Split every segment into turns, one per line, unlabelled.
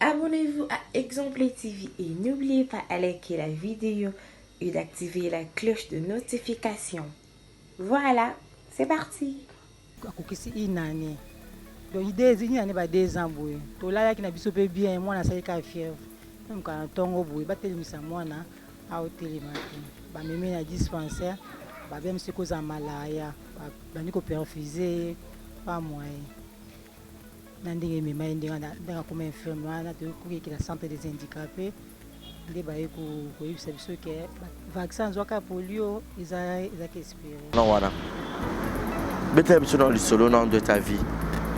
Abonnez-vous à Exemple TV et n'oubliez pas de liker la vidéo et d'activer la cloche de notification. Voilà, c'est parti.
Akokisi inane. Donc idée zini ba 2 ans boye. To la yaki na biso pe bien moi na sai ka fièvre. Même quand tongo boye ba telemisa mwana a hôtel matin. Ba meme na dispensaire, ba bem se koza malaya, ba ni ko perfuser pas moyen. Nandenge mema ndinga ndanga comme infirme wana to ko ki la santé des handicapés. Nde ba ko yebisa biso ke vaccin zwaka polio ils que espérer.
Non voilà. Bethlehem dans le solo nom de ta vie.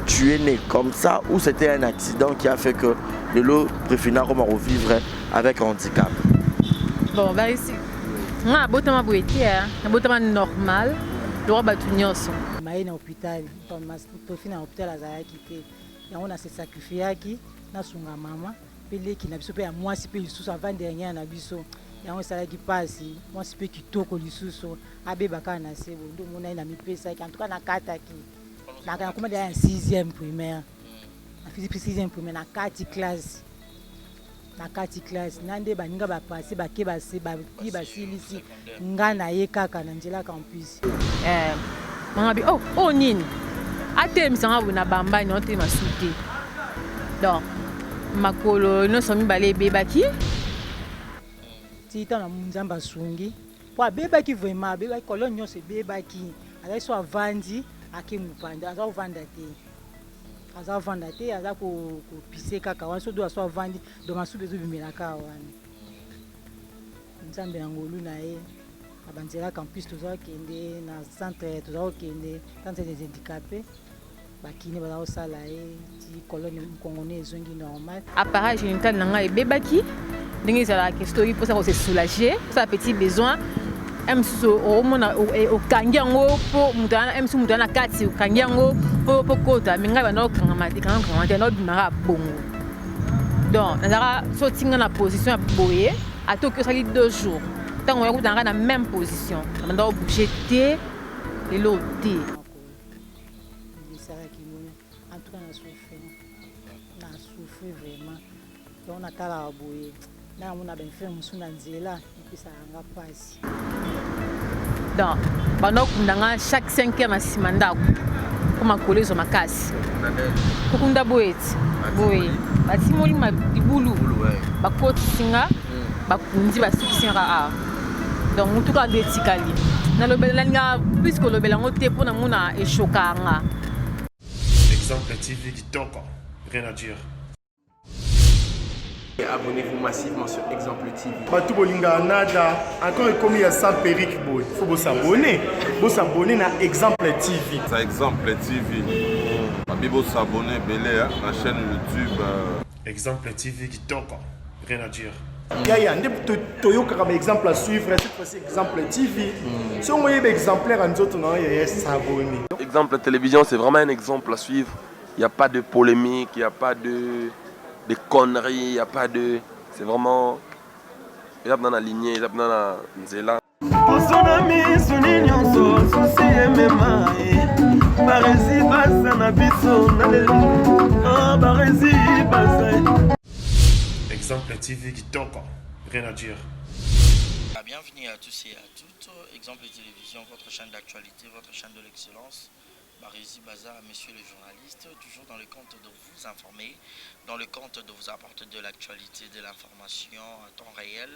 Tu es né comme ça ou c'était un accident qui a fait que le lot préfina comment revivre avec un handicap?
Bon, bah ici, moi, abotama boiti, abotama normal, le roi batunyoso.
Maye na hôpital, to fina hôpital azaya kité. Ya on a se sacrifier ki na sunga mama, pele ki na biso pe ya mwasi pe lisusu avant dernier na biso. Ya on sala ki pasi, mwasi pe kitoko lisusu, abeba ka na sebo, ndo mona ina mipesa ki en tout cas na kata ki. Na kana kuma da 6e primaire. Na physique 6e primaire na 4 classe. Na 4 classe nande baninga ba passer ba ke ba se ba ki ba silisi nga na ye kaka na njela campus.
Mangabi oh nini. Ate misanga buna bamba ni ote masuti. Donc makolo no somi bale bebaki.
Tita na munzamba sungi. Po bebaki vraiment bebaki kolonyo se bebaki. Ala so avandi akimupanda aza ovanda te. Aza vanda te aza ko pise kaka wana so do aso avandi do masube zo bimela ka wana. Nzambe ngolu na ye abanzela campus toza kende na centre toza kende centre des handicapés bakini bala osala ye ti colonie congolais zongi normal.
Appareil génital nanga ebebaki ndenge ezala ke story pour ça ko se soulager ça petit besoin emso omona okangi yango po mutana emso mutana kati okangi yango po kota minga bana okanga mati kanga mati na bimara bongo. Donc nazara sotinga na position ya boye atoki osali 2 jours tango ya kutanga na même position banda bouger te lelo te.
En tout cas na souffrir vraiment. Donc on a tala boye na mona ben faire musuna nzela ipisa nga pasi.
Donc banda kundanga chaque 5 heures na simandako kuma kolezo makasi kokunda boeti boye batimoli mabibulu bakoti singa bakundi basukisinga a donc mutu ka detikali na lobela nga puisque lobela ngote pona muna eshokanga.
Exemple TV qui toque, rien à dire.
Abonnez-vous massivement sur Exemple TV.
Batou Bolinga Nada, encore comme il y a ça Péric Boy, il faut s'abonner. Vous s'abonner à Exemple TV.
C'est Exemple TV. Vous s'abonner à la chaîne YouTube.
Exemple TV qui toque, rien à dire.
Il y a un exemple à suivre, cette fois-ci Exemple TV. Si on voit exemplaire en autres, il y a s'abonner.
Exemple télévision, c'est vraiment un exemple à suivre. Il n'y a pas de polémique, il n'y a pas de conneries, il n'y a pas de... C'est vraiment... Il y a dans la lignée, il y a dans la nzela.
Exemple TV qui toque, rien à dire.
Bienvenue à tous et à toutes. Exemple télévision, votre chaîne d'actualité, votre chaîne de l'excellence. Barési Baza, messieurs les journalistes, toujours dans le compte de vous informer, dans le compte de vous apporter de l'actualité, de l'information en temps réel.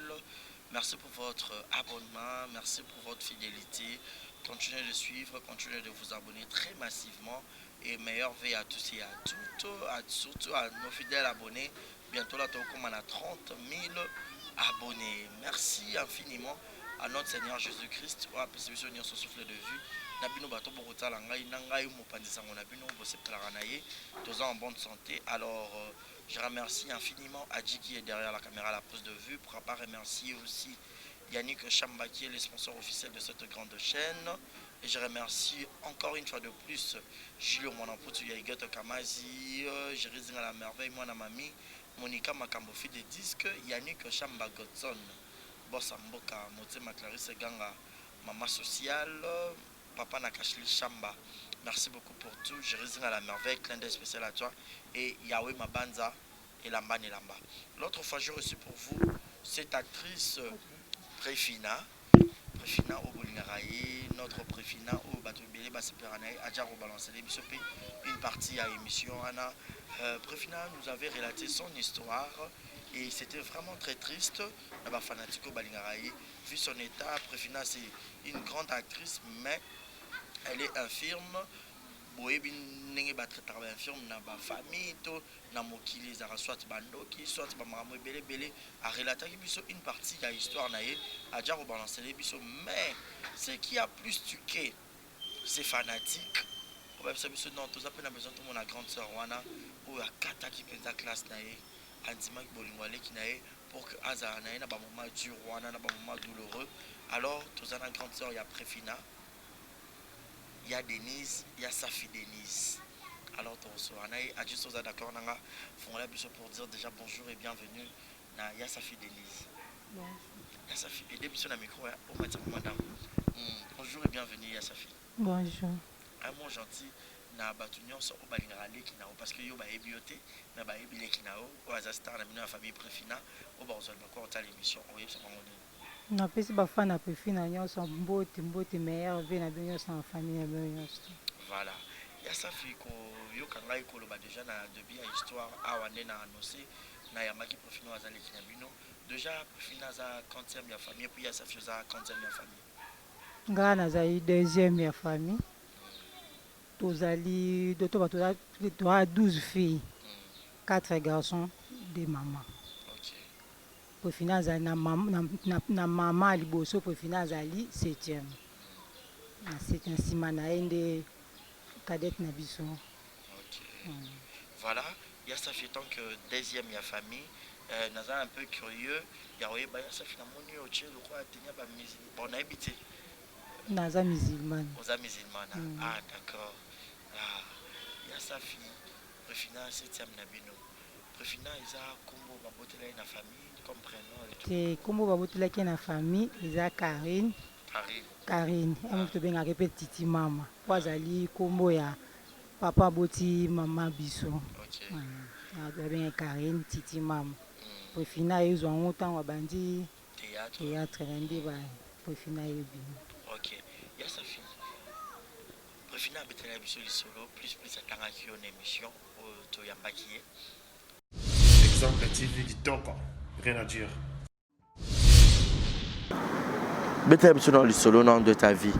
Merci pour votre abonnement, merci pour votre fidélité. Continuez de suivre, continuez de vous abonner très massivement. Et meilleure vie à tous et à toutes, surtout à nos fidèles abonnés. Bientôt là, on a 30 000 abonnés. Merci infiniment à notre Seigneur Jésus-Christ. Son souffle de vue. Tous en bonne santé. Alors, je remercie infiniment Adji qui est derrière la caméra à la pose de vue. Pour pas remercier aussi Yannick Chamba qui est le sponsor officiel de cette grande chaîne. Et je remercie encore une fois de plus Gilles Monamputu Yaïgat Kamazi, Jérézine à la merveille, moi mamie, Monica Makambofi des disques, Yannick Chamba Godson, Bossa Mboka, Motema Clarisse Ganga, Maman Sociale, Papa Nakashli Chamba. Merci beaucoup pour tout. Jérézine à la merveille, clin d'œil spécial à toi. Et Yahweh Mabanza, et Lamba Nelamba. L'autre fois, j'ai reçu pour vous cette actrice Préfina. Préfina au Bolingaraï, notre Préfina au Batobélé, Baseperanaï, Adjaro Balancé, une partie à émission. Préfina nous avait relaté son histoire et c'était vraiment très triste. Là-bas, Fanatico Balingaraï, vu son état, Préfina c'est une grande actrice, mais elle est infirme. Boyebi nenge ba travail infirme na ba famille to na mokili za soit bandoki soit ba mamo belé belé a relaté biso une partie de l'histoire naé a déjà rebalancé les biso, mais ce qui a plus tué c'est fanatique. On va biso non tous après na besoin tout mon la grande sœur wana ou a kata qui penza classe naé andima ki bolingwale ki naé pour que aza naé na ba moment dur wana na ba moment douloureux. Alors tous la grande sœur il y a Préfina, il y a Denise, il y a Safi Denise. Alors, on a juste d'accord, on a pour dire déjà bonjour et bienvenue. Il y a Safi Denise. Bonjour. Il y a Safi. Et depuis sur le micro, madame. Bonjour et bienvenue, il y a Safi.
Bonjour.
Un mot gentil, na batunion sur au balingrale qui n'a parce que yo ba ebioté, na ba ebile qui n'a au hasard na famille Préfina, au barzol ba quoi ta l'émission, oui, c'est mon
na pesi ba fana Préfina nyonso mbote meilleur vie na bien sans famille na bien.
Voilà. Il y a ça fait que yo kanga ikolo ba déjà na début à histoire awande na annoncé na yamaki Préfina azali kinabino déjà Préfina za 40e ya famille puis il y a ça fait za 40e ya famille.
Nga na za 2e ya famille. Tozali de to 12 filles. 4 garçons, 2 mamans. Préfina azali na mama liboso Préfina azali 7e. Na 7e sima na ende cadette na biso.
Voilà, il y a ça fait tant que 2e ya famille. Naza un peu curieux, il y a ba ça fait na moni au tché le quoi tenir ba musulman. Bon habité.
Naza musulman.
Naza musulman. Ah d'accord. Ah, il y a ça fait Préfina 7e na bino. Préfina isa kombo ba botela na famille.
C'est comme vous avez dit na famille, ils ont Karine. On peut bien répéter Titi Mama. Pas ali combo ya papa boti maman biso. OK. Ah, bien Karine Titi Mama. Préfina ils ont autant wa bandi théâtre ndé ba Préfina yebi.
OK. Ya sa fille. Préfina betela biso li solo plus atanga ki on émission to yambaki.
Exemple TV kitoko. Rien à dire.
Bethlehem dans le solo nom de ta vie.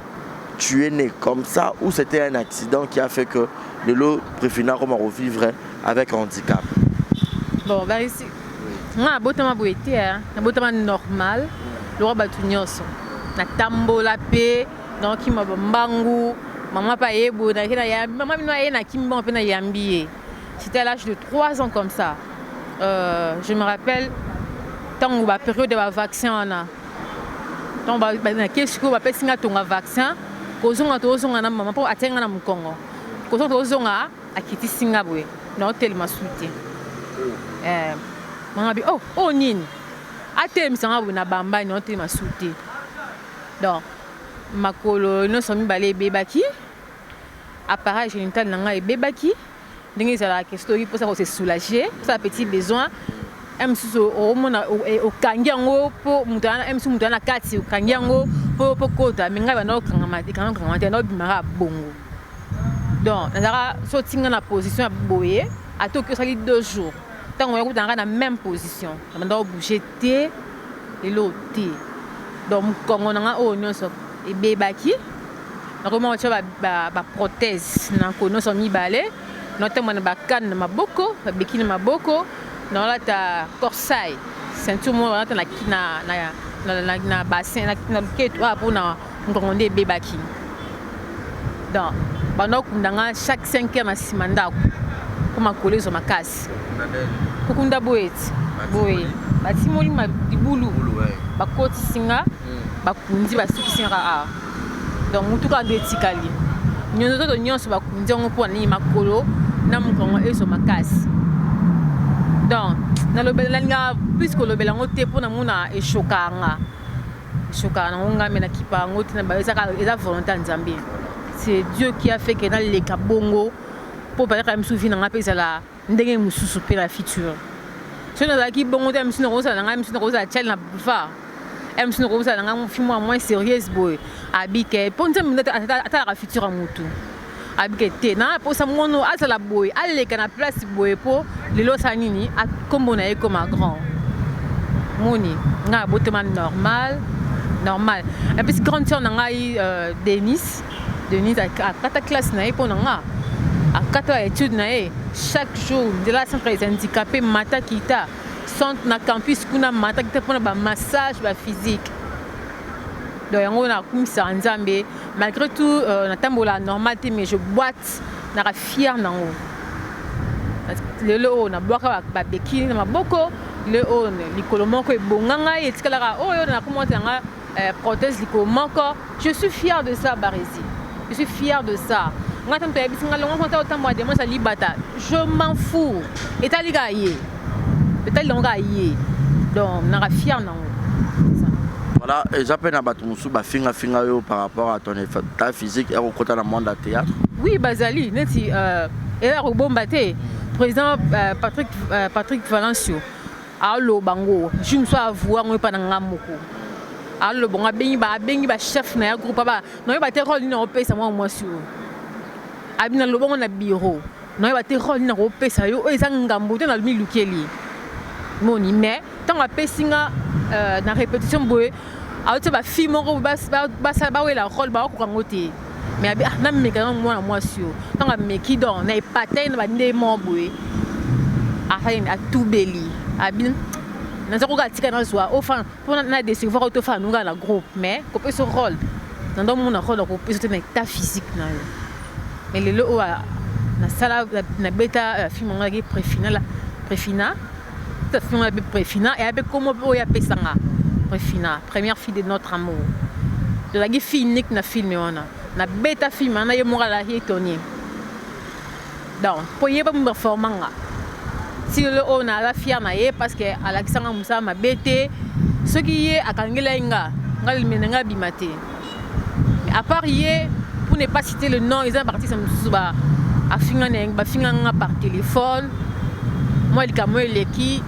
Tu es né comme ça ou c'était un accident qui a fait que de l'eau Préfina comment revivre avec un handicap?
Bon, bah ici, moi, botama boité, na botama normal, le roi batunyoso, na tambola pe, donc qui m'a bambangu, maman pas ebo, na kina maman minoye na kimba pe na yambié. C'était à l'âge de 3 ans comme ça. Je me rappelle. Tant la période de vaccin on a tant na qu'est-ce que va passer na ton vaccin kozonga tozonga na maman pour atteindre na mukongo kozonga tozonga akiti singabwe na hotel masuti mama bi oh nini ate misanga na bamba na hotel masuti donc makolo no somi balé bebaki appareil génital nanga e bebaki ndenge ça la question pour ça se soulager ça petit besoin au kangiango po mutana mutana kati au kangiango po kota minga bana okanga no bimara bongo donc nazara sotinga na position boye atoki sali 2 jours tant on est dans la même position on doit bouger té et l'autre donc kongo nanga o nyonso e bebaki na comment tu ba prothèse na kono so mibale notamment ba kan na maboko ba bikini maboko dans la ta corsaille ceinture mo na bassin na ketwa pour na ngonde bebaki donc pendant kundanga chaque 5 heures na simanda pour ma coller sur ma casse kukunda boeti boye batimoli ma dibulu bakoti singa bakundi basuki singa donc mutu ka detikali nyonzo to nyonso bakundi ngo pour na makolo na mukongo eso makasi. Donc, dans le Belanga, puisque le Belango te pour na eshokanga. Eshokanga nga mena kipa ngoti na ba eza volonté nzambe. C'est Dieu qui a fait que dans les kabongo pour pas même souffrir na pesa la ndenge mususu pe la future. so nazalaki bongo te MC Rosa nanga MC Rosa chel na boulevard MC Rosa nanga film moins sérieuse boy abike ponza minute ata la future mutu abike te na po sa mono azala boy aleka na place boy po lelo sanini akombo na ye comme un grand moni nga boteman normal et puis grande sœur nanga Denise a kata classe na ye po nanga a kata étude na ye chaque jour de la centre des handicapés mata kita centre na campus kuna mata kita pona ba massage ba physique donc yango na kumisa nzambe malgré tout na tambola normalité mais je boite na ka fier nango lelo na boaka ba beki na maboko lelo likolo moko ebonganga etikala oyo na komonta nga prothèse likolo moko je suis fier de ça Barési je suis fier de ça je m'en fous et t'as les gars donc on a fier non
voilà et j'appelle à Batumusu finga par rapport à ton état physique et au côté dans le monde du théâtre.
Oui Bazali neti et là au bombaté président Patrick Valencio allo bango je me sois voir on pas dans ngamoko allo bon bengi ba chef na groupe ba non ba te rôle non pesa moi sur abina lobongo na bureau non ba te rôle na pesa yo ezangambo te na milukeli moni mais tant a pesinga na répétition boye auto ba film ko ba la rôle ba ko ngote mais na meka moi sur tant a meki don na epatay na ba ndemo boye a tout beli abin na zako ka tika na zwa enfin pour na décevoir auto fa nunga na groupe mais ko pe ce rôle dans mon rôle ko pe te état physique na yo mais le lo na sala na beta film ngaki préfina ta film la préfina et avec comment o ya pesanga préfina première fille de notre amour de la fille unique na film ona na beta film na yo mora la hitoni donc pour y pas me performanga si le on a la fière na ye parce que Alexandre Moussa ma bête ce qui est à Kangela inga ngal menanga bimate mais à part hier pour ne pas citer le nom ils ont parti ça musuba a finga ba finga par téléphone moi le camo le qui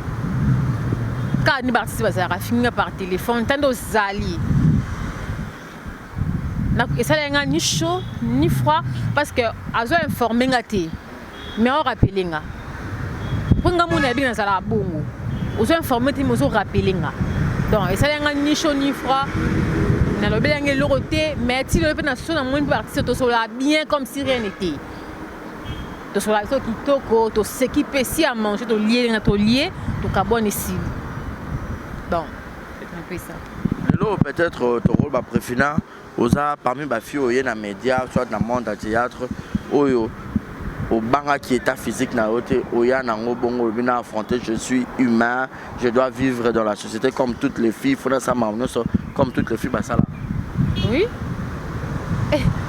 quand ni parti ça a finga par téléphone tando zali na et ça nga ni chaud ni froid parce que azo informé ngati mais on rappelle nga pour nga mona bien ça la bongo ozo informé ti mozo rappeler nga donc et ça nga ni chaud ni froid na lo bien ngé loroté mais ti le na so na moins partie to so la bien comme si rien n'était to so la so ki toko to s'équiper si à manger to lier na to lier to carbone ici donc c'est un peu ça
lelo peut-être ton rôle ba préfina oza parmi ba filles oye na média soit dans monde du théâtre oyo au banga qui est physique na ote oya nango bongo bina affronter je suis humain je dois vivre dans la société comme toutes les filles faut ça m'amener comme toutes les filles bah ça là
oui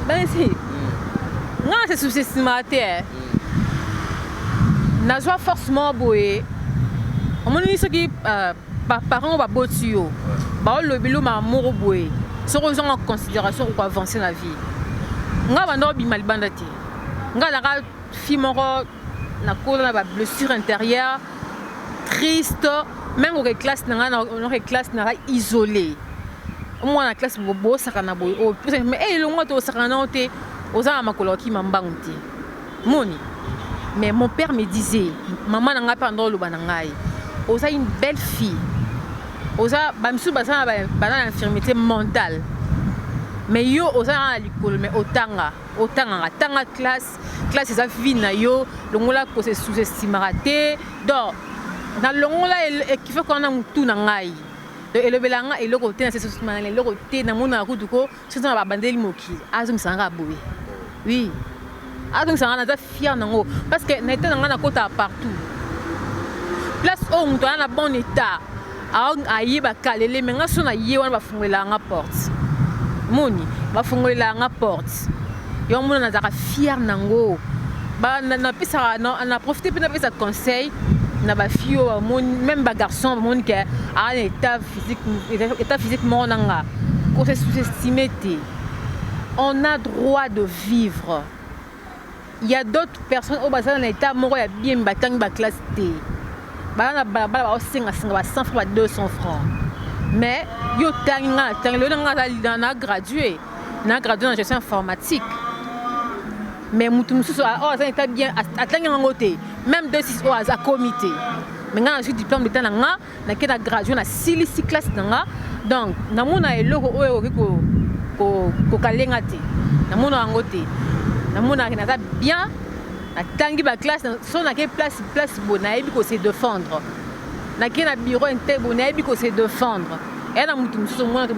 ben si non c'est sous-estimé na joie forcément boé on me dit ce qui parents ba botio ba le bilo ma amour boé ce qu'ils ont en considération pour avancer la vie nga bando bimalibanda ti nga la fille moro na ko na ba blessure intérieure triste même aux classes na isolé moi na classe bobo sakana boy o mais le moi to sakana te oza makolo ki mambanti moni mais mon père me disait maman nga pendant le banangai oza une belle fille oza bamsu basana ba infirmité mentale mais yo oza à l'école mais otanga classe eza vie na yo longola ko se sous-estimé donc na longola qui fait qu'on a mutu na ngai donc elobelanga eloko te na se sous-estimé na eloko te na mona kutuko c'est na ba bandeli moki azum sanga boye oui azum sanga na fier nango parce que na été na kota partout place où mutu na bon état ayi ba kalele mais nga so na ye wana ba fungolela nga porte moni ba fungolela nga porte yo mona na zaka fier nango ba na pesa na profiter pe na pesa conseil na ba fio même ba garçon mon que a état physique mon nanga ko se sous-estimer té on a droit de vivre il y a d'autres personnes au bassin en état moko ya bien batang ba classe té bana balabala baosenga 100 francs 200 francs mais yo tangi le nga na gradué en gestion informatique mais mutu mususu ça était bien atangi ngo te même 26 heures à comité mais nga j'ai diplôme d'état nga na ke na gradué na silisi classe nga donc na mona eloko oyo ko kalenga te na mona ngo te na mona na bien atangi ba classe so na ke place bona ebi ko se défendre na ke na bureau interne bona ebi ko se défendre et na mutu mususu mona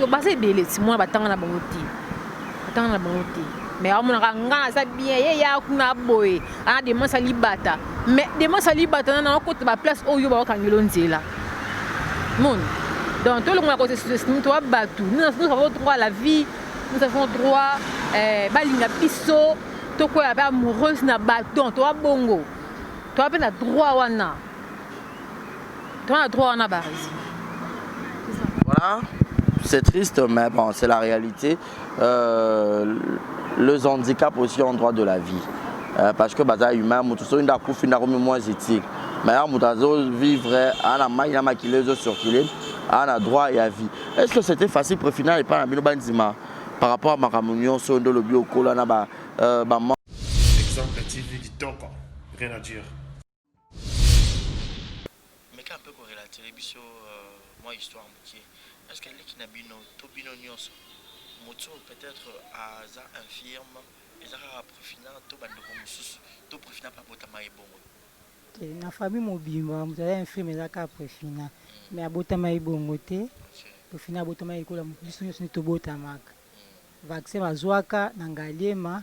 ba se belé si mona batanga na bango te mais amona nga za bien ye ya kuna boy ana de mosali bata mais de mosali bata na côté ba place oyo ba kangelo nzela mon donc tout le monde côté nous toi batu nous avons droit à la vie nous avons droit balinga biso to ko ya ba amoureuse na baton toi bongo toi pe na droit wana barisi.
Voilà, c'est triste mais bon c'est la réalité. Les handicaps aussi ont droit de la vie. Parce que baza humain, mutuso inda kufi na komi moins éthique. Mais mutazo vivre ana mai na makilezo circuler, ana droit à vie. Est-ce que c'était facile pour finir et pas na bino banzima par rapport à ma communion sur le bio kola na ba
Exemple TV kitoko, rien à dire.
Mais quand un peu corrélé la télévision moi histoire moutier. Est-ce qu'elle est qui n'a bino to bino nyonso moto peut-être à za infirme et ça a profité to bando comme sous to profité pas bota mai bongo
na famille mobimba mutala infirme za ka profité mais abota mai bongo te profité abota mai ko la biso nyonso to bota maka vaccin bazwaka na ngaliema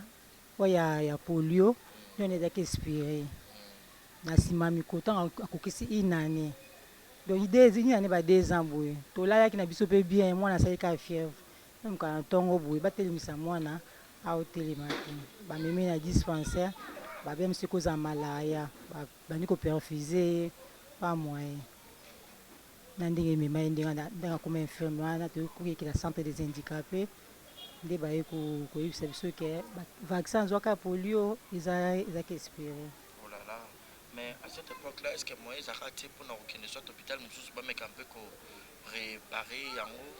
oya ya polio nyone za expiré na sima mikota akokisi inane donc idée zini ba 2 ans boye to la yaki na biso pe bien moi na sa ka fièvre même quand tongo boye batelemisa mwana au télématin ba meme na dispensaire ba bem se koza malaya ba niko perfuser pas moyen na ndenge mema ndenge comme infirme wana to ko ki la santé des handicapés nde ba ko yebisa biso ke vaccin zwaka polio isa ki expiré.
Mais à cette époque-là, est-ce que moi, ils ont raté pour nous reconnaître soit l'hôpital, nous sommes pas un peu réparer en haut?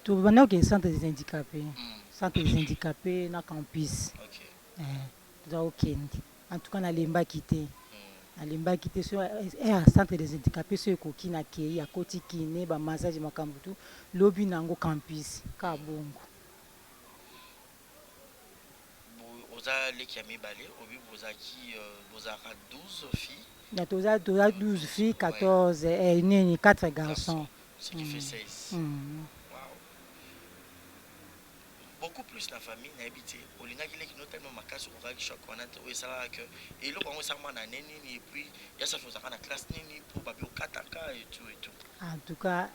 Tout le monde est centre des handicapés. Centre des handicapés, na campus.
Ok.
En tout cas, on a les mbaki quitté. On quitté sur un centre des handicapés, sur qui na kei, à côté qui n'est pas massage makambutu, lobby nango campus, kabongo.
Vous avez qui a mis balai, vous avez qui vous avez 12 filles.
Il y a 12 filles, 14 et 4 garçons.
Ce qui fait 16. Wow. Beaucoup plus la famille n'a habité. Au Linga qui est notamment ma casse au Rag Choc, on a trouvé ça que. Et là, on s'est remis à Néni, et puis il y a ça chose à la classe Néni pour Babio Kataka et tout et tout.
En tout cas,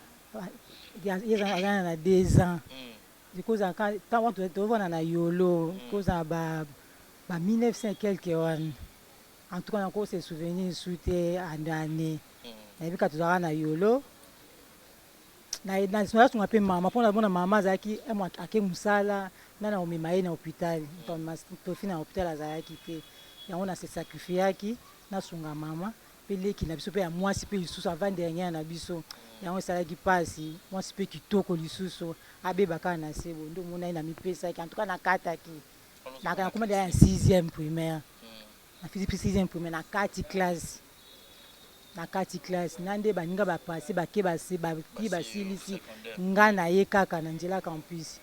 il y a 2 ans. Du coup, quand on te voit dans la YOLO, cause à 1900 quelques années. En tout cas, encore ces souvenirs souhaités en année. Et puis quand tu as na YOLO, na sinola tu m'appelles maman pour la bonne maman zaki et moi ake musala na na omimaye na hôpital to fina hôpital azaki te ya on a se sacrifier ki na sunga mama pele ki na biso pe ya mwasi pe lisusu avant dernière na biso ya on sala ki pasi mwasi pe kitoko lisusu abebaka na sebo ndo mona ina mipesa ki en tout cas na kata ki na kana kuma ya 6e primaire na physique 6e primaire na 4 classe na 4 classe nande baninga ba passer ba ke ba se ba ki ba silisi nga na ye kaka na njela campus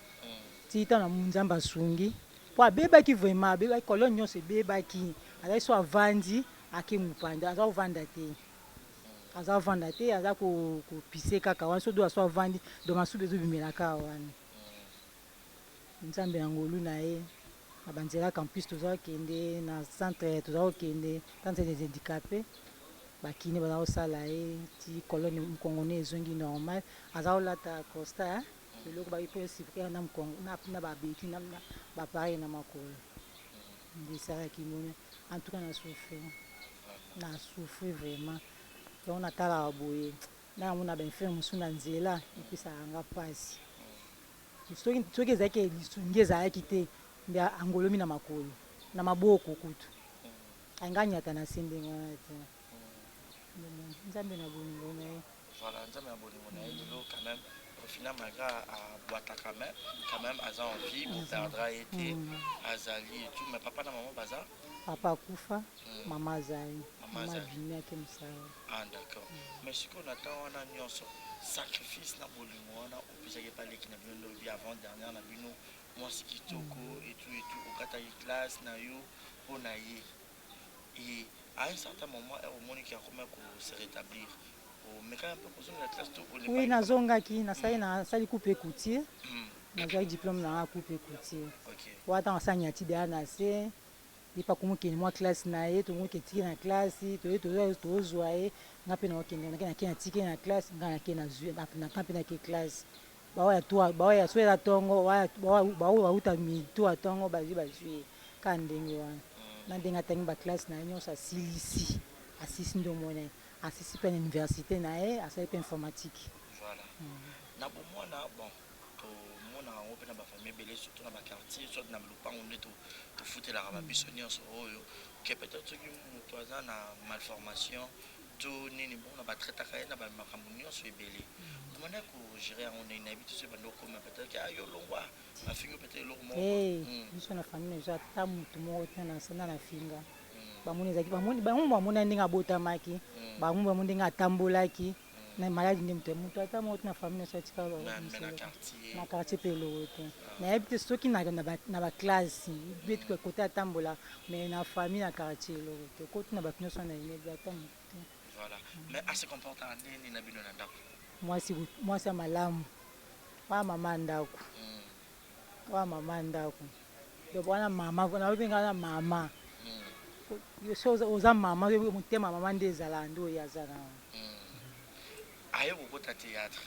ti ta na munzamba sungi po abeba ki vraiment abeba kolon nyonso beba ki ala so avandi ake mupanda aza vanda te aza ko pise kaka wan so do aso avandi do masu bezo bimela ka wan nzambe ngolu na ye abanzela campus toza kende na centre toza kende centre des handicapés bakini baza kosala ye ti kolone mokongone ezongi normal aza kolata costa eloko baipesifre na babeti na bapareil na makolo nde esalaki moni en tout cas na souffre vraiment yango natalaka boye namona bainfirme mosusu na nzela epesaka nga mpasi soki ezalaki lisungi ezalaki te nde angolomi na makolo na maboko kutu anganyata na se ndenge wana te nzambe na bolingo na ye.
Voilà, nzambe na bolingo na ye lelo quand même au final malgré à boîte quand même aza en vie bon perdra été azali et tout mais papa na maman baza
papa akufa mama azali mama abimiaki mosala.
Ah d'accord. Mais ce qu'on attend wana nyonso sacrifice na bolingo wana opesaki paleki na bino lobi avant dernière na bino mwasi kitoko et tout okataki classe na yo mpo na ye et à un certain moment omoniki akoma se rétablir mais quand même besoin de la classe tout
oui nazongaki nasali coupe coutier nazwaki diplôme na coupe coutier wata asanya ti de na se lipa kumukeni mwa classe na ye tomuketiki na classe tozwa ye nga mpe nakena tiki na classe nga nakena zwi na kampe na ke classe bawaya swela tongo bauta mitu atongo bazwi bazwi ka ndenge wana na ndenge atangi baclasse na ye nyonso asilisi ndo mona asisi mpe na université na ye asali mpe informatique.
Voilà. Na bomwana bon tomona yango mpe na bafamille ebele surtout na baquartier soit na lopango nde tofutelaka babiso nyonso oyo ke peut-être soki moto aza na malformation to nini bon na batraitaka ye na bamakambo nyonso ebele omona kogere yango nini nayebi to so ebanda okoma peut-être ayo longwa afingi peut-être eloko moko
biso na famille na biso ata motu moko te na senda na finga bamoni ezalaki bango bamona ndenge abotamaki bango bamoni ndenge atambolaki na maladi nde moto ata moko te na famille na biso atika na quartier mpe eloko te nayebi te soki na baklasse beti kote atambola mais na famille na quartier eloko te koti na bato nyonso na yebi ata motu te.
Voilà. Mais à se comporter en nini na bino na ndako
mwasi ya malamu wa mama ndako wa mama ndako donc wana mama naobenga na mama so oza mama motema mama nde ezala nde oyo aza na
aye kokota théâtre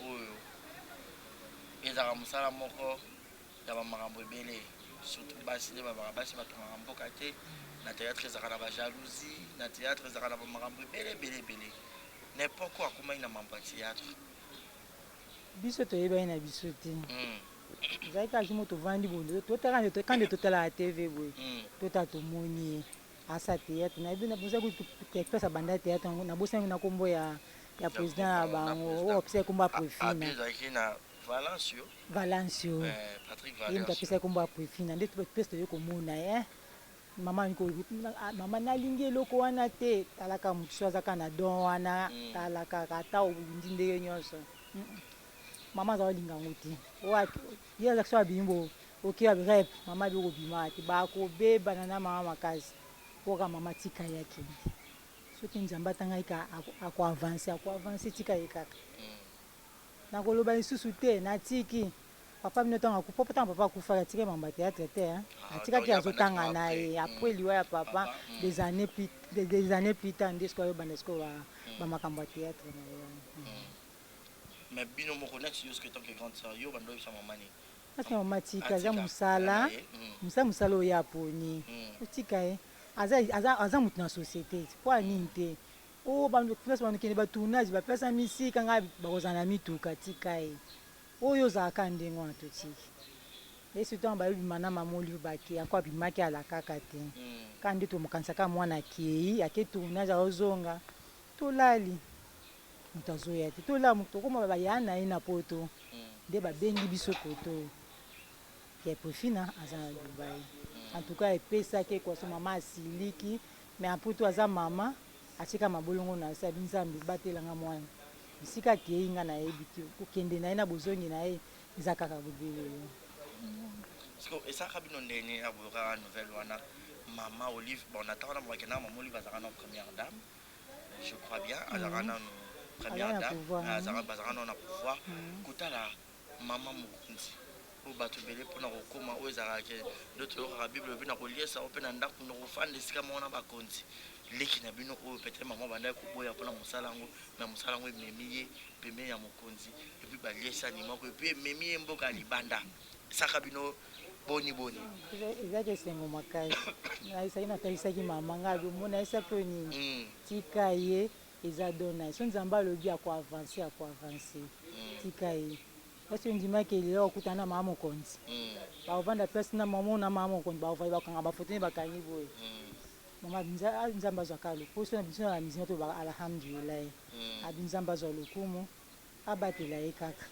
oyo ezalaka mosala moko ya bamakambo ebele surtout basi nde babaka basi batongaka mboka te na théâtre ezalaka na bajalousie na théâtre ezalaka na bamakambo ebele n'importe akomaki na mambo ya théâtre
biso toyebaki na biso te ezali kasi mo tovandi boye kande totalaka tv boye tota tomoni ye asa théâtre nabosa place abanda théâtre yango nabosangi na nkombo ya président ya bango oyo apesaki nkombo ya Préfina Valencio ye moto apesaki nkombo ya Préfina nde pese toye komona ye mama nalingi eloko wana te talaka motu so azaka na don wana talaka ata obindi ndenge nyonso mama aza olinga yango te ye azaki so abimi okeya rep mama abi kobima te bakobebana na mama makasi poka mama tika ye akende soki nzambe atangaki akoavanse tika ye kaka nakoloba lisusu te natiki papa bino ntango akufa ntango papa akufaki atikaki mambo ya théâtre te atikaki azotanga na ye après liwa ya papa des années plus tard nde siko ayobanda siko bamakambo ya théâtre na ye wana.
Mais bino moko neti yo sikoyo tanke grande sœur yo bando oyebisa mama nini
asi mama tika aza mosala oyo aponi otika ye aza motu na société po anini te place banokende batournage baplace misika ngai bakozala na mituka tika ye oyo ozalaka ndenge wana totiki esi ntango bayobima na mama olive bake yanko abimaki alakaka te ka nde tomokanisaka mwana akei ake tournage aozonga tolali moto azoya te tolala moto okoma baya na ye na poto nde babengi biso poto ya Préfina aza na Dubai en tout cas epesaki ekwaso mama asiliki mais apoto aza mama atika mabolongo na se abi nzambe batelanga mwana bisika akei nga nayebi te kokende na ye na bozongi na ye eza kaka bobelelo
esaka bino ndeni aboyokaka nouvelle wana mama Olive bon natango na mokakendaka mama Olive azalaka na première dame je crois bien azalaka nano première dame bazalaka nano na pouvoir kotala mama mokonzi oyo bato ebele mpona kokóma oyo ezalaka ke nde toyokaka bible mpe na koliesa mpe na ndako na kofanda esika moko na bakonzi leki na bino oyo peut-être mama bandaki koboya mpona mosala yango me mosala yango ememi ye pembeni ya mokonzi epui baliesani moko epui ememi ye mboka ya libanda esaka bino boni
ezaki esengo makasi naisaki natalisaki mama ngai omona esa mpe nini tika ye eza dona so nzambe alobi akoavanse tika ye esi ondimaki elelo okutana na mama mokonzi baovanda place na mama na mama mokonzi baovali bakanga bafoto ne bakangi boye mama nzamba zo kalo poso na biso na mizima to ba alhamdulillah abinzamba zo lokumu abatela ekaka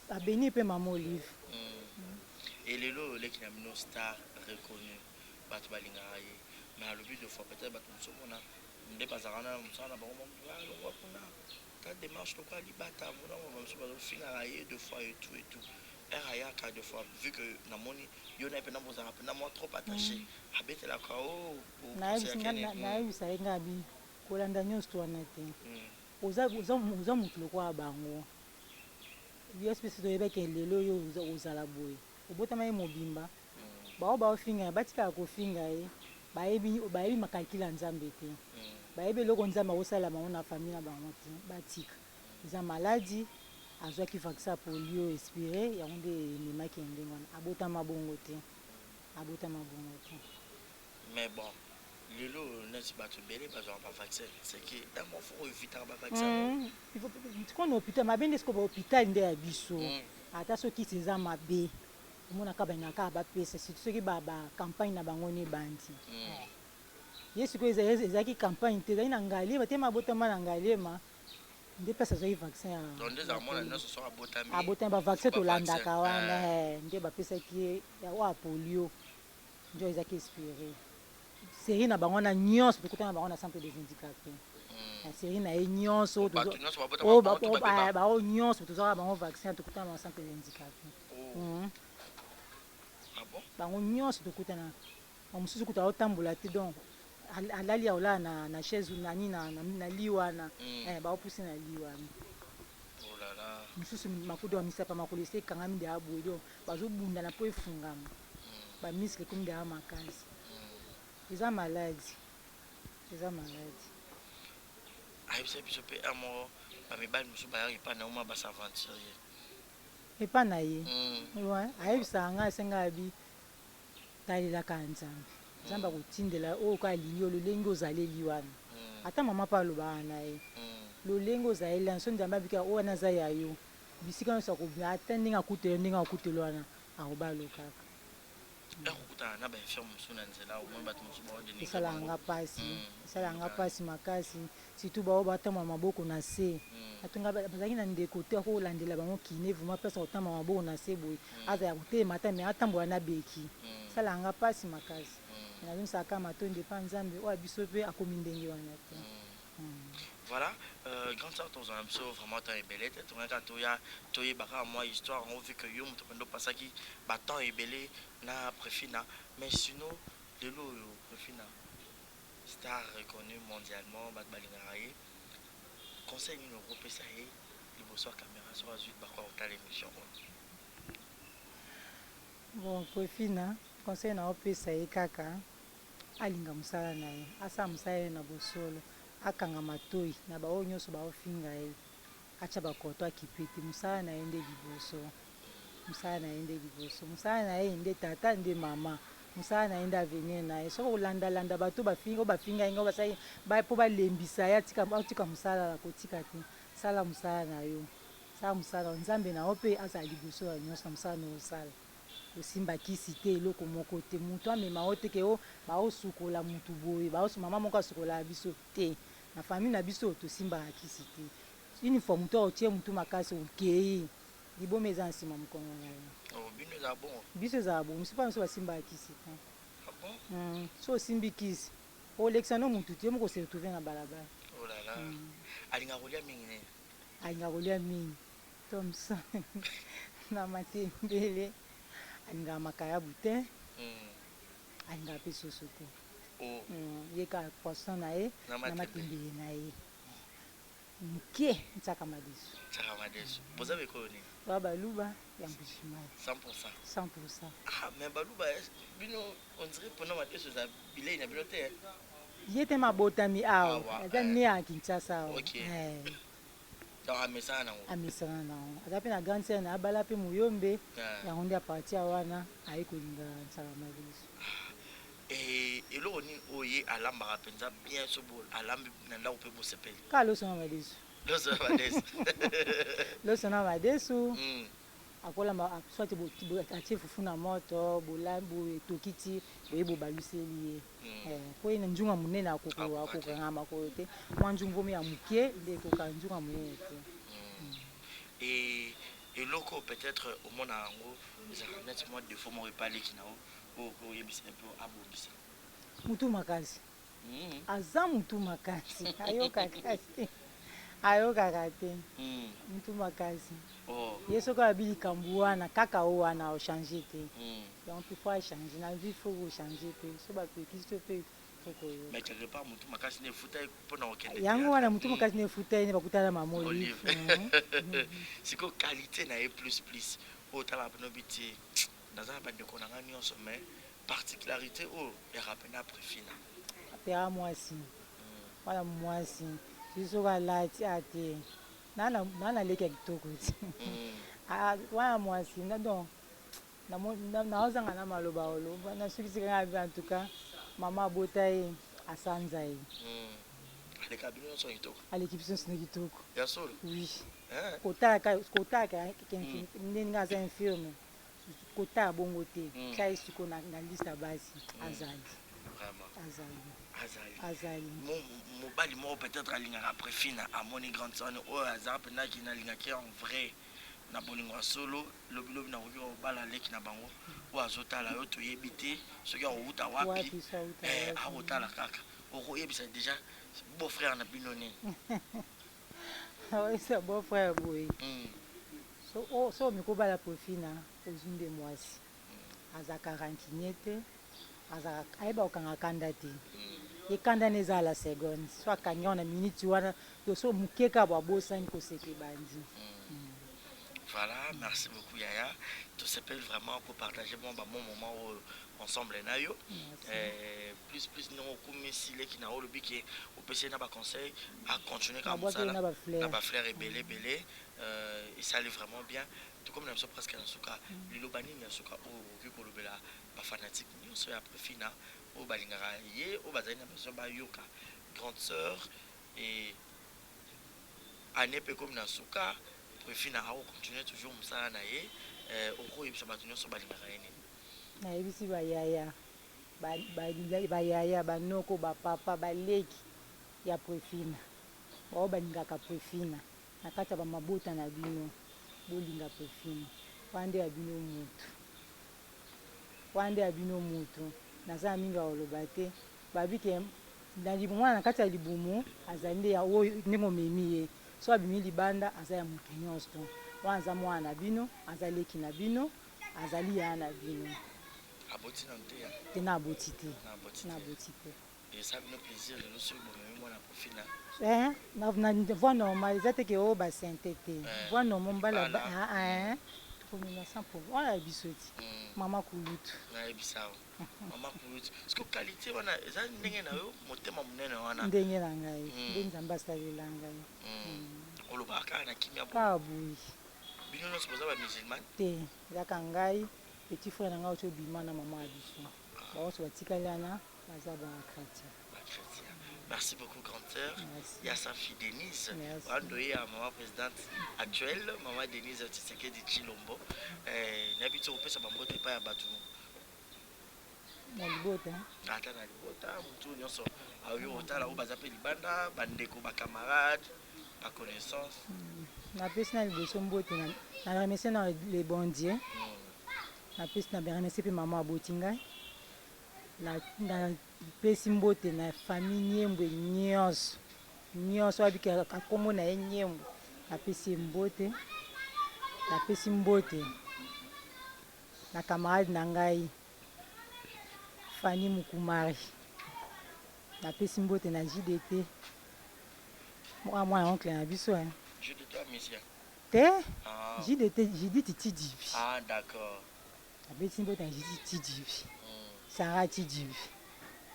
abeni pe mama Olive
et lelo le qui a une star reconnu bato balingaka ye mais à l'objet de fois peut-être bato mosomona nde bazalaka na mosala na bango longwa mpona ta démarche lokwa libata mona bamosu bazofingaka ye deux fois et tout ere ayaka deux fois vu que namoni yo na ye mpena bozalaka mpena mwa trop attaché abetelaka o
nayebisa ye nga bi kolanda nyonso to wana te oza motu lokwa bango yo espèce toyebeke lelo oyo ozala boye obotama ye mobimba bao baofinga ye batikaka kofinga ye bayebi makalkile ya nzambe te bayebi eloko nzambe akosala bango na famille na bango te batika eza maladi azwaki vaccin ya polio expiré yango nde ememaki ye ndenge wana abotama bongo te
mais bon lelo neti bato ebele bazwaka bavaccin seke ntango foko evitaka bavaccin
tikona hôpital mabe nde sikoyo bahôpital nde ya biso ata soki ti eza mabe omonaka balingaka bapesa surtout soki bacampagne na bango ne bandi ye sikoyo ezalaki campagne te ezalaki na ngaliema te mabotama na ngaliema nde mpesa azwaki vaccin abotami bavaccin tolandaka wana nde bapesaki ye oyo ya polio nde ezalaki expiré série na bango na nyonso tokutana na bango na centre des handicapés série na ye nyonso bao nyonso tozwaka bango vaccin tokutana na centre des handicapés bango nyonso tokutana mosusu kuta otambola te donc alali ya olala na chaise nani na li wana baopusi na li wana mosusu makudo ya misapa makolo esi ekangami nde aboye donc bazobundana mpo efungama bamiske komi nde ya makasi eza maladi
ayebisa biso mpe amo bamibali mosusu bayaki epa na oma basaventurier
epa na ye ayebisaka ngai asenga abi talelaka nzambe nzambe akotindela oyo ka alingi lolenge ozaleli wana ata mama mpe alobaka na ye lolenge ozaleli wana so nzambe abika oyo wana aza ya yo bisika nyonso akobima ata ndenge akutela ndenge akutela wana akobalo kaka
ekokutana na bainfirme mosusu na nzela omoi bato mosusu baodeni
esalanga mpasi makasi surtout bao batambola maboko na se atonga bazalaki na ndeko te akolandela bango kine vraimen mpesa kotambola maboko na se boye aza ya kotelema ata me atambola na beki esalanga mpasi makasi nazomisaka matondi epa nzambe oyo biso mpe akomi ndenge wana te
voilà grande sœur tozala biso vraiment temps ebele te tongaka toyebaka mwa histoire yango vu que yo moto pende opasaki batemps ebele na Préfina mais sinon lelo oyo Préfina star reconnu mondialement bato balingaka ye conseil nini okopesa ye liboso ya caméra so azwi bakwa kotala émission oyo
bon Préfina conseil na opesa ye kaka alinga mosala na ye asala mosala ye na bosolo akanga matoi na bao nyonso baofinga ye acha bakoto akipete mosala na ye nde liboso mosala na ye nde tata nde mama mosala na ye nde avenir na ye soki olandalanda bato bafinga ye ngo basali mpo balembisa ye atika mosala na kotika te sala mosala na yo sala mosala nzambe na yo mpe azala liboso ya nyonso na mosala na osala osimbakisi te eloko moko te moto amema o teke o baosukola motu boye mama moko asukola biso te na famille na biso tosimbaka kisi te uniforme to otie motu makasi okei liboma eza nsima mokongo na yo biso ezala bon mosu mpa moso basimbaka kisi te so osimbi kisi olekisa no motu te yo moko oseretrouve na balabala
alinga kolia mingi nini
alinga kolia mingi tomsa na matembele alingaka makayabu te alingaka mpe soso te yeka poisson na ye na matembele na ye moke ntsaka madesu
boza bekoyo nini
ba baluba ya mbushimai 100%.
Mais baluba bino on dirait mpona madesu eza bilei na bino te
ye te mabotami awa aza ne ya kinshasa awa amesana nango aza mpe na grande sere na abala mpe moyombe yango nde aparti ya wana aye kolinga nsaka madesu
eloko nini oyo ye alambaka mpenza bien so alambi na ndako mpe bosepeli
kaka loso na madesu loso na madesu akola soit atie fufu na moto bolambu tokiti boyebo baluseli ye po ina njunga munene akokangama koyo te mwa njungu vomi ya mokie nde ekoka njunga munene te
eloko peut-être omona yango ezalaka neti mwa defo moko epaleki na oyebisa mpe abongisa
mutu makasi aza mutu makasi ayokaka te mutu makasi ye soki abi likambo wana kaka o wana ochange te donc il faut achange na vie faut ochange te so bapekisi to mpe yango wana mutu makasi na efuta ye ne bakutana mama olive
siko qualité na ye plus otala peno biti naza na bandeko na nga nyonso mais particularité oyo erapena prefina
apera mwasi wana mwasi soki alati ate naleki ya kitoko ti wana mwasi donc naozanga na maloba oloba nasukisikanga abi en tout cas mama abota ye asanza ye aleki biso nsino kitoko oui kotalaka ndenge aza infirme kotala bongo te kai siko na liste ya basi azali
mobali moko peut-être alingaka prefina amoni grande sone oyo aza mpendaki nalingaki en vrai na bolingo ya solo lobilobi nakoki kobala leki na bango oyo azotala yo toyebi te soki akouta wapi akotala kaka okoyebisa déjà beau frère na bino nini
oyebisa beau frère boye so omikobala prefina ozwi nde mwasi azaka rankine te ayeba kokanga kanda te ekanda na eza la seconde so akangi wana miniti wana so mokeka babosani koseke bandi.
Voilà, merci beaucoup Yaya. Tout s'appelle vraiment pour partager bon moment ensemble nayo. Plus non comme si les qui na le biquet au PC na ba conseil à continuer comme ça là. Na ba frère et belé et ça allait vraiment bien. Tout comme nous sommes presque dans ce cas, le bani na ce cas au ko le bela ba fanatique nous so après fina au balingara yé au bazana ba so ba yoka grande sœur et année peu comme na ce cas prefina a continuer toujours mosala na ye okoyebisa bato nyonso balingaka ye nini
nayebisi bayaya banoko bapapa baleki ya prefina bao balingaka prefina na kati ya bamabota na bino bolinga prefina wande ya bino mutu naza mingi oloba te babike na libumu na kati ya libumu azali nde ya oyo ndenge omemi ye so abimi libanda aza ya mutu nyonso wana aza mwana na bino aza leki na bino azali ya na bino
aboti na te
te na aboti te
et ça nous plaisir de nous suivre moi na profina
na voix normale eza te ke o ba sente te voix normale mbala komina sans problème wana biso ti mama kulutu
na ebisa mama kulutu parce que qualité wana eza ndenge na yo motema munene wana
ndenge na ngai ndenge nzambe asalela ngai
olobaka na kimia
kabuyi
bino nyonso boza ba musulman
te ezaka ngai petit frère na ngai oyo obima na mama ya biso baoso batikali wana baza ba chrétien.
Merci beaucoup, grande sœur. Il y a sa fille Denise. Il y a maman présidente actuelle, maman Denise Tshisekedi Chilombo. N'habite au pesa bambote pas à Batou.
Na libota.
Ata na libota, mutu nyonso. Ayo otala o bazape libanda, bandeko ba camarades, ba connaissance.
Na pesa na liboso mbote na remercier na les bons dieux. Na pesa na remercier pe maman abotinga. Na pesi mbote na famille nyembwe nyonso abika akombo na ye nyembwe napesi mbote na camarade na ngai Fanny Mukumari napesi mbote na JDT mwana oncle na biso
JDT amisia
te JDT Tidivi
d'accord
napesi mbote na JDT Tidivi Sarah Tidivi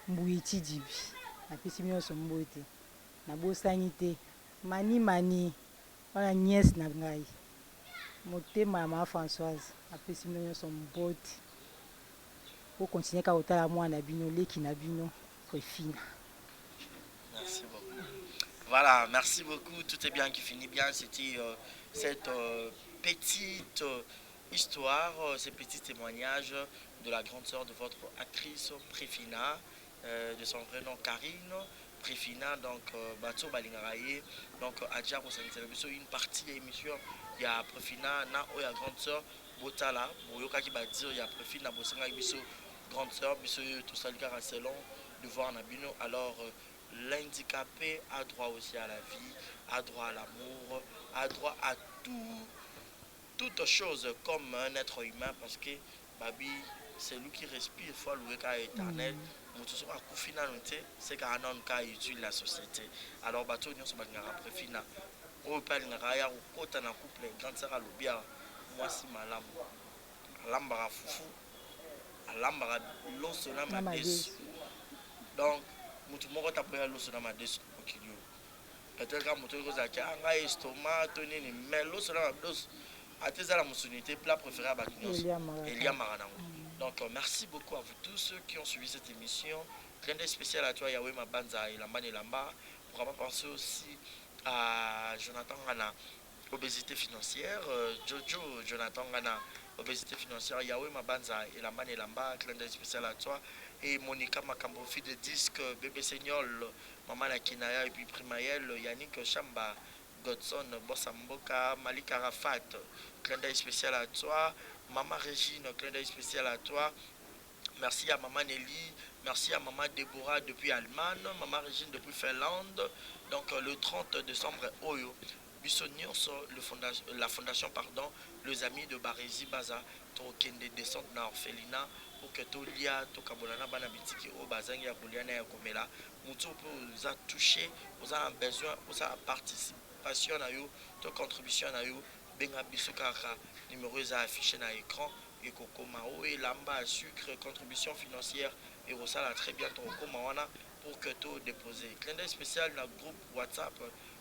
Mbuyi Tidivi napesi nyonso mbote nabosani te mani wana nièce na ngai motema ya mama Françoise napesi nyonso mbote po continuer ka otala mwana bino leki na bino Prefina.
Merci beaucoup. Voilà, merci beaucoup. Tout est bien qui finit bien. C'était cette petite histoire, ces petits témoignages de la grande sœur de votre actrice Préfina, de son vrai nom Karine Préfina, donc Batso Balingaraye, donc Adja Rosanitelebiso, une partie de l'émission, il y a Préfina, na la grande sœur Botala, Boyoka qui va dire, il y a Préfina, Bosenga Biso, grande sœur, Biso, tout ça, le salon de voir Nabino. Alors, l'handicapé a droit aussi à la vie, a droit à l'amour, a droit à toute chose comme un être humain, parce que Babi, c'est lui qui respire, il faut louer qu'à éternel. C'est qu'un homme qui utilise la société. Alors, bateau, nous sommes préfina. On parle de raya, on côté un couple, quand ça va l'obia, moi si malam. Alambara foufou, alambara l'osona madesu. Donc, mutu moko tapaya l'osona madesu pour qu'il y ait. Peut-être que mutu koza ki anga estomac, tonini, mais l'osona madesu. À tes la moussonité, plat préféré à Bagnos, Elia Maranango. Donc, merci beaucoup à vous tous ceux qui ont suivi cette émission. Clin d'œil spécial à toi, Yahweh Mabanza et Lamba et Lamba. Pourquoi pas penser aussi à Jonathan Gana, obésité financière. Jojo, Jonathan Gana, obésité financière. Yahweh Mabanza et Lamba et Lamba. Clin d'œil spécial à toi. Et Monica Makambo, fille de disque, Bébé Seignol, Maman Nakinaya et puis Primaël, Yannick Chamba. Godson, Bossamboka, Malik Arafat, clin d'œil spécial à toi. Maman Régine, clin d'œil spécial à toi. Merci à Maman Nelly, merci à Maman Déborah depuis Allemagne, Maman Régine depuis Finlande. Donc le 30 décembre, Oyo, Bissonios, la fondation, pardon, les amis de Barési Baza, Tokende descente dans l'orphelinat, pour que Tolia, Tokabolana, Banabitiki, O Bazang, Yakuliana et Komela, Moutou vous a touché, vous a besoin, vous a participé. De contribution à you, Benga Bisokara, numéro affiché à l'écran, et Koko Mao et Lamba sucre, contribution financière, et au sala très bientôt au Komawana pour que tout déposer. Clin d'œil spécial dans le groupe WhatsApp,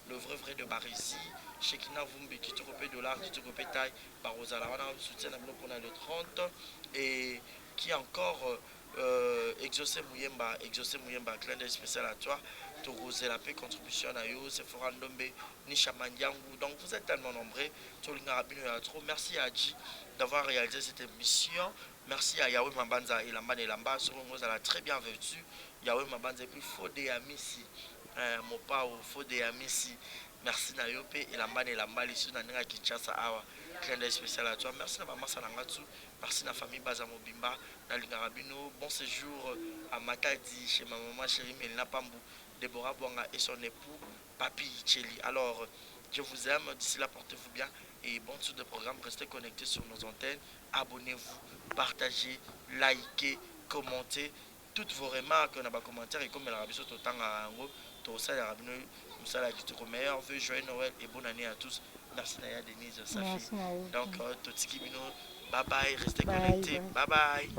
le vrai de Barési, Shekina Vumbi, qui te repère $, qui te repère taille, par Rosala, on a un soutien à qu'on a le 30, et qui encore Exaucé Mouyemba, clin d'œil spécial à toi. Rosé la paix, contribution à you, c'est Forandombe, Nishamandiangou. Donc vous êtes tellement nombreux. Merci à Adji d'avoir réalisé cette émission. Merci à Yahweh Mabanza et Lamba et Lamba. Sur nous, elle a très bien vécu. Yahweh Mabanza et puis Fodé Amissi. Mon pao, Fodé Amissi. Merci Nayope et Lamba et Lamba. L'issue d'un nègre qui chasse à Awa. Clin d'œil spécial à toi. Merci à Maman Salangatsu. Merci à la famille Bazamo Bimba. Nalingarabino. Bon séjour à Matadi chez ma maman chérie Melina Pambou. Déborah Bouanga et son époux, Papi Tchéli. Alors, je vous aime. D'ici là, portez-vous bien. Et bon suite de programme. Restez connectés sur nos antennes. Abonnez-vous, partagez, likez, commentez. Toutes vos remarques, on a des commentaires. Et comme la Rabbi Soto Tanga Ango, tout ça, la Rabbi Moussala qui te meilleur vœu, joyeux Noël et bonne année à tous. Merci Naya Denise, sa fille. Donc, Totski Bino, bye bye. Restez connectés. Bye bye.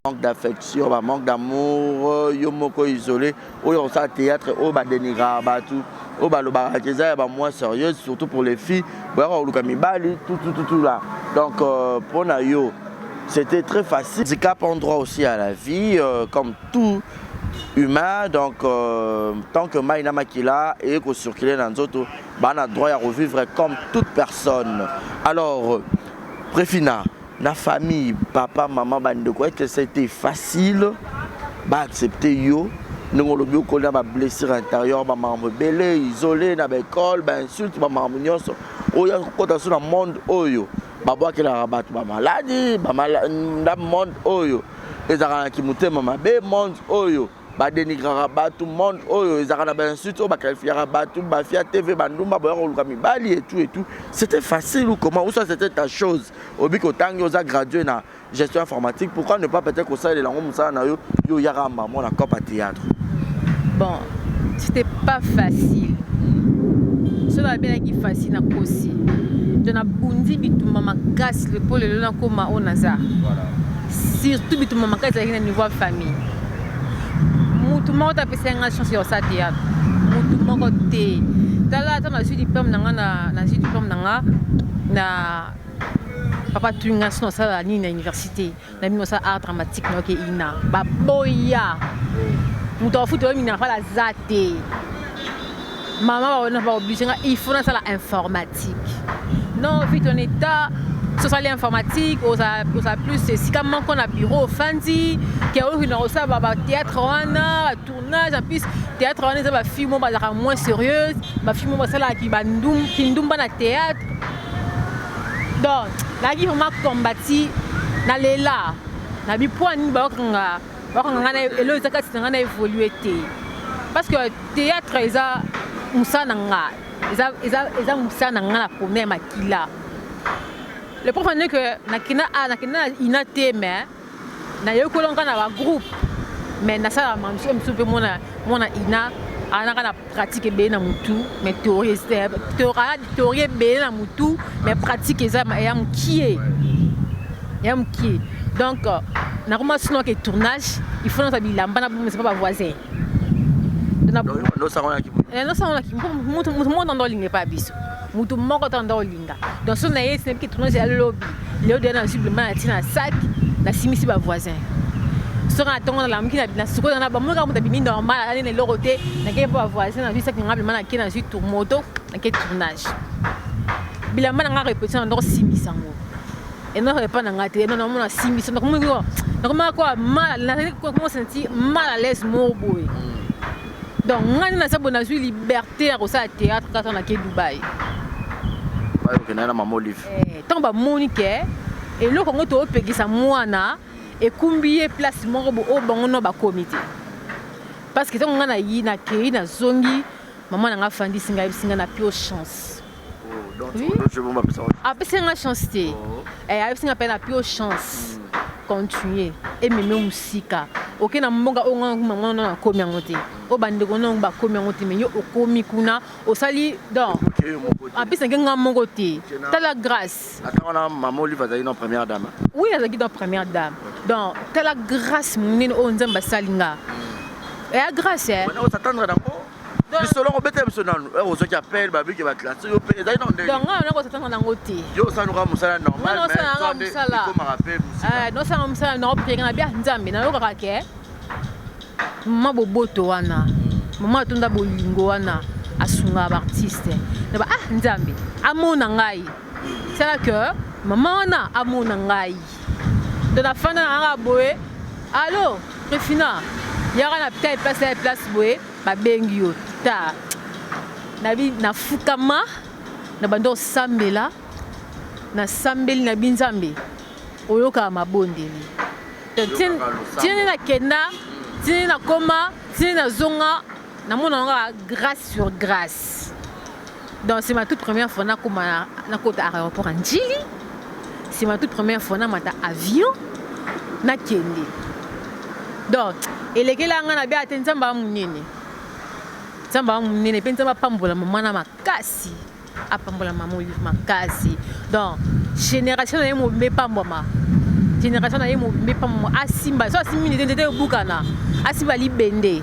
Manque d'affection, manque d'amour, yomoko isolé, au ça théâtre, au bas dénigra, tout, au bas le barakeza, moins sérieux, surtout pour les filles, tout là. Donc pour Nayo, c'était très facile. Handicap a droit aussi à la vie, comme tout humain. Donc tant que Maïna Makila et que circuler dans d'autres, on a droit à revivre comme toute personne. Alors, Préfina. La famille, papa, maman, est-ce que c'était facile d'accepter yo? Nous avons eu blessure intérieure, maman belé, isolé, dans l'école, insulte, maman nyonso. Oya kota sur le monde oyo. Baba qui la rabat maladie, dans le monde oyo. Les arabes qui montent maman bé monde oyo. Ba dénigrera tout le monde oyo, les arabes insulte, ba qualifiera tout, ba fia TV, bandumba boya ko lukami bali et tout. C'était facile ou comment? Ou ça c'était ta chose? Obi ko tangi oza gradué na gestion informatique, pourquoi ne pas peut-être que ça les langues ça na yo yara maman la cop à théâtre?
Bon, c'était pas facile. Cela bien qui facile na kosi. De na bundi bituma makasi le pole le na koma onaza. Voilà. Surtout bituma makasi na niveau famille. Tout le monde a fait une chance sur sa théâtre. Tout le monde a été. Là, on a su diplôme na papa tu n'as pas ça à l'université. Na mis ça art dramatique na ke ina. Ba boya. Nous t'en fout de pas la zate. Maman on a pas obligé il faut ça la informatique. Non, vite on état social informatique oza plus esika moko na bureau ofandi ke oyo na osala bathéâtre wana tournage en plus théâtre wana eza bafilme oyo bazalaka moins sérieuse bafilme oyo basalaka kindumba na théâtre donc nayaki vraiment combati na lela na bipoa nini bakanga nga elo eza kati na nga na évolue te parce que théâtre eza mosala na nga eza mosala na nga na pona ya makila le prof ane que nakenda na ina te mais nayoki kolonga na bagroupe mais nasala mamosu mpe mona ina anaka na pratique ebele na mutu mais théorie ebele na mutu mais pratique eza ya mokie donc nakoma sino ke tournage il faut nasa bilamba na bomesa pa bavoisin mutu moko tanda olinga pa biso mutu moko tanda olinga donc so na ye sinebi ke tournage ya lobi leo de na supplément na tina sac na simisi bavoisin soki na ntongo nalamuki na sikoyo na bamoka moto abimi normal ale na eloko te nakei mpo bavoisin na zwi sac nanga bilema nake na zwi tourmoto nake tournage bilamba nanga répétition na ndoko simisa ngo eno repa na nga te eno namona simisa nakomaka kwa mal nazali senti mal à l'aise moko boye donc ngani na sabo na zwi liberté ya kosala théâtre kaka nake Dubai ntango bamoni ke eloko ngo toopekisa mwana ekumbi ye place moko oyo bango no bakomi te parce que ntango nga nakei nazongi mama nanga afandisi ngai bisinga na pio chance apesi nga chance te ayebisinga mpe na pio chance continuer ememe mosika oke na mbonga oyo nga mama no nakomi yango te oyo bandeko nango bakomi yango te mais yo okomi kuna osali donc apesi nake nga moko te tala grâce oui azalaki dans première dame donc tala grâce monene oyo nzambe asali nga eya grâce
bisolo kobeta biso nanu ozoki appel babiki baklasse yo mpe ezali
donc nga na kosatanga nango te
yo osanuka mosala normal
nosanga mosala naopriere na bia nzambe nayokaka ke mama boboto wana mama atonda bolingo wana asunga baartiste naba nzambe amona ngai sala ke mama wana amona ngai to nafanda na ngaka boye allo Refina yaka na pita place boye babengi yo ta nafukama na bando osambela nasambeli na binzambe oyokaka mabondeli tini nakenda tini nakoma tini nazonga namona nanga grâce sur grâce donc c'est ma toute première fois nakoma nakota aéroport ya Njili c'est ma toute première fois namata avion nakende donc elekelanga na bia te nzambe amunene mpe nzambe apambola mama na makasi apambola mama Olive makasi donc génération na ye mobimba epambwama asimba so asimbi ndete ebukana asimba libende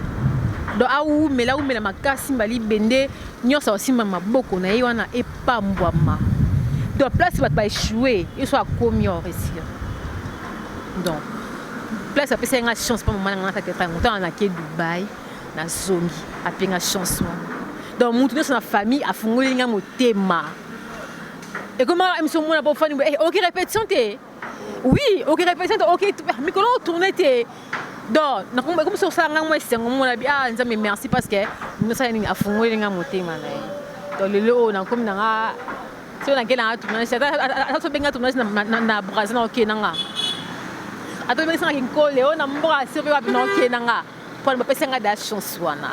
donc awumela makasi asimba libende nyonso asimba maboko na ye wana epambwama donc place bato baéchoué ye so akomi oresir donc place apesa nga chance pa mama nanga nakatefaa moto nake Dubai nazongi apenga chance wana donc mutu nyonso na famille afungoli nga motema ekomaka émission mona po fani oki répétition te oui oki répétition te oki mikolo otourne te donc nakomi so osala nga mwa esengo mona bi nzambe merci parce que nosala nini afungoli nga motema na ye donc lelo oyo nakomi nanga so nakei nanga tournage ata sobenga tournage na Brazil na okei nanga ata obekisangaki nkole oyo na mboka asiri wapi na okei nanga mpona bapesanga da chance wana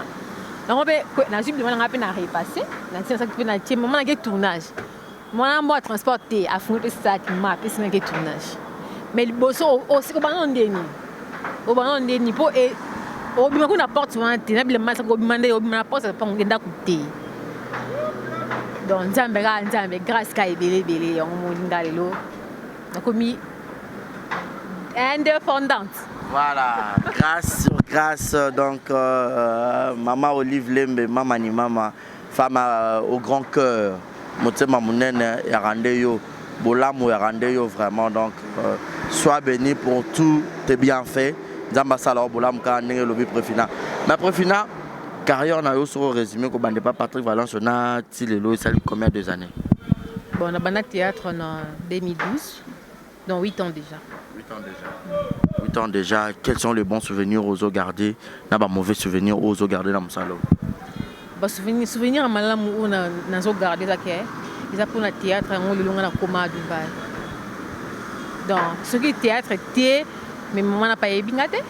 nango mpe nazwi bilema nanga mpe na repasse natinasaki mpe natie mama nake tournage mwana mboka transport te afungi mpe saki ma apesi nake tournage mais liboso obana ndeni mpo obima kuna porte wana te na bilema saki obima nde obima na porte pa ngenda kute donc nzambe grâce ka ebele yango moninga lelo nakomi indépendante.
Voilà, grâce sur grâce. Donc, maman Olive Lembe, maman ni maman, femme au grand cœur. Motema Mounene, Yarandeyo, Bolamo Yarandeyo, vraiment. Donc, sois béni pour tous tes bienfaits. Zambasala, Bolam, Kanenge, Lobby Préfina. Mais Préfina, carrière, on a eu sur résumé qu'on ne pas Patrick Valence, on a Tilelo, ça lui combien de années?
Bon, on a banné théâtre en 2012, donc 8 ans déjà.
8 ans déjà. 8 ans déjà. Quels sont les bons souvenirs aux eaux gardés? N'a pas mauvais souvenirs aux eaux gardés dans le salon.
Bon, souvenir à malam où on a gardé ça qu'est. Ils ont pris un théâtre, on le long à coma à Dubaï. Donc, ce qui est théâtre était, mais maman n'a pas ébingate,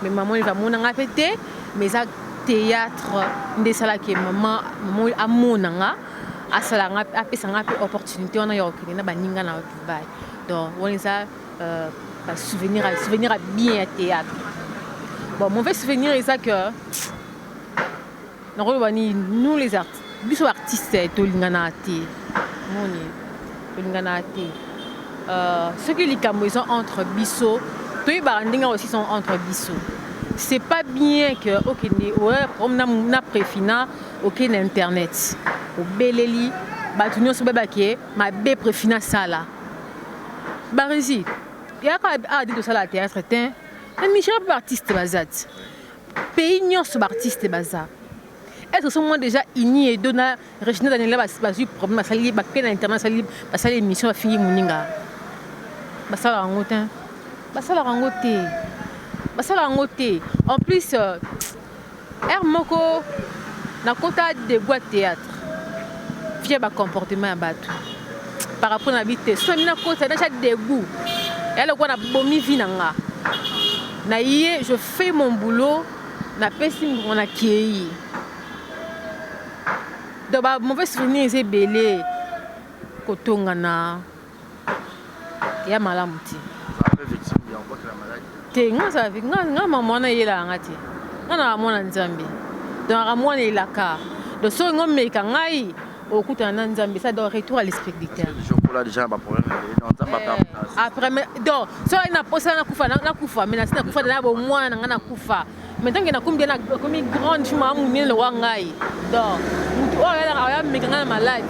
mais maman il va mon pété, mais ça théâtre des salles qui maman à mon anga, à salanga à pesa une opportunité on a eu na baninga na Dubaï. Donc, on est ça souvenir à bien théâtre. Bon, mon fait souvenir est ça que nous les artistes, nous sommes artistes tout l'inganaté, ceux qui les Camerounais sont entre Bissau, tous les Barandinga aussi sont entre Bissau. C'est pas bien que on a préfina aucun internet, au Beleli, batunyo so babaké, ma bé préfina ça là. Barisi, il y a dit de ça la théâtre tin, un Michel artiste bazat. Pays n'y sont artistes bazat. Est-ce que sont déjà unis et donnent Régina Daniela basu problème ça lié baké internet ça lié ça l'émission a fini muninga. Basala rangotin. Basala rangoté. Basala rangoté. En plus Moko na kota de boîte théâtre. Fier ba comportement à batu. Par rapport à l'habité, soit na kota na chaque dégoût. Et alors qu'on a bomi vinanga. Na yé, je fais mon boulot, na pesi on a kiei. Donc ba mauvais souvenir c'est belé kotongana. Ya malamuti. Te nga ça avec nga maman na yela ngati. Nga na mona nzambe. Donc ramona ilaka. Donc so ngomé ka ngai okuta na nzambe ça doit retour à l'esprit du terre.
Là déjà pas problème
après donc so ina posa na kufa mais na kufa na bo mwana na kufa maintenant que na combien na comme grande chuma munene le wangai donc mutu o ya mekanga malade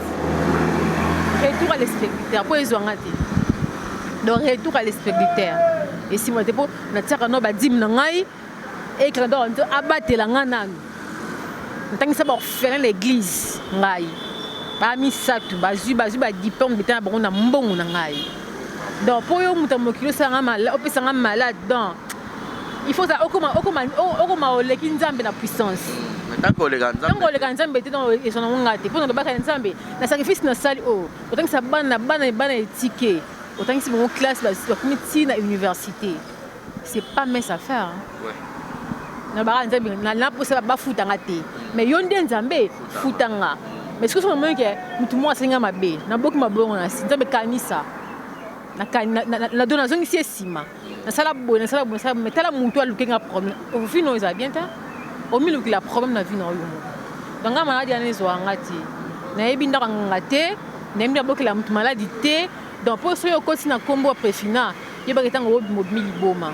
retour à l'esprit du terre pour ezongati donc retour à l'esprit du terre et si moi te po na tsaka no ba dim na ngai et que donc abatela ngana ntangi ça ba faire l'église ngai ba misatu bazu ba diplôme beta ba na mbongo na ngai donc pour yo muta mokilo sanga malade opesa nga malade donc il faut ça okoma oleki nzambe na puissance
tant que
le nzambe te dans et son ngati pour na ba nzambe na sacrifice na sali autant que ça bana étiqué autant que c'est mon classe ba comité na université c'est pas mince à faire ouais na ba nzambe na posa ba futanga te mais yo nde nzambe futanga. Mais ce que je veux dire, c'est que tout le monde a un mabe. Na beaucoup mabongo na sinza be kanisa. Na donation ici sima. Na sala bonne, mais tala mutu a lukenga problème. Au final ils a bien ta. Au milieu que la problème na vie na yo. Donc nga maladi ana zo ngati. Na ebinda ngate, na ebinda beaucoup la mutu maladi te. Donc pour so yo kosi na kombo préfina, yeba ketanga wo mobile boma.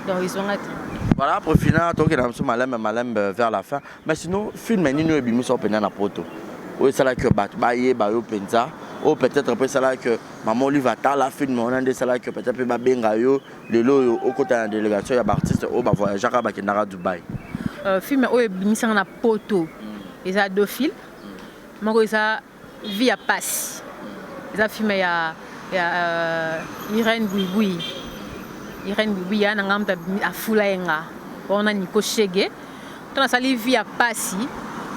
Donc ils ont ngati.
Voilà, pour finir, donc il y a un malem vers la fin. Mais sinon, film est nino et bimis sont pénés na poto. Oui, c'est là que baye bayo penza. Ou peut-être après c'est là que maman lui va ta la film on a des là que peut-être ba benga yo le lo au côté de la délégation il y a artiste au ba voyager à Bakendara Dubaï.
Film o bimis na poto. Ils a deux films. Moko ça via passe. Ils a filmé ya Irène Bouiboui. Irène Bouiboui na ngamta a fulaenga. On a Nico Chege. On a sali via passe.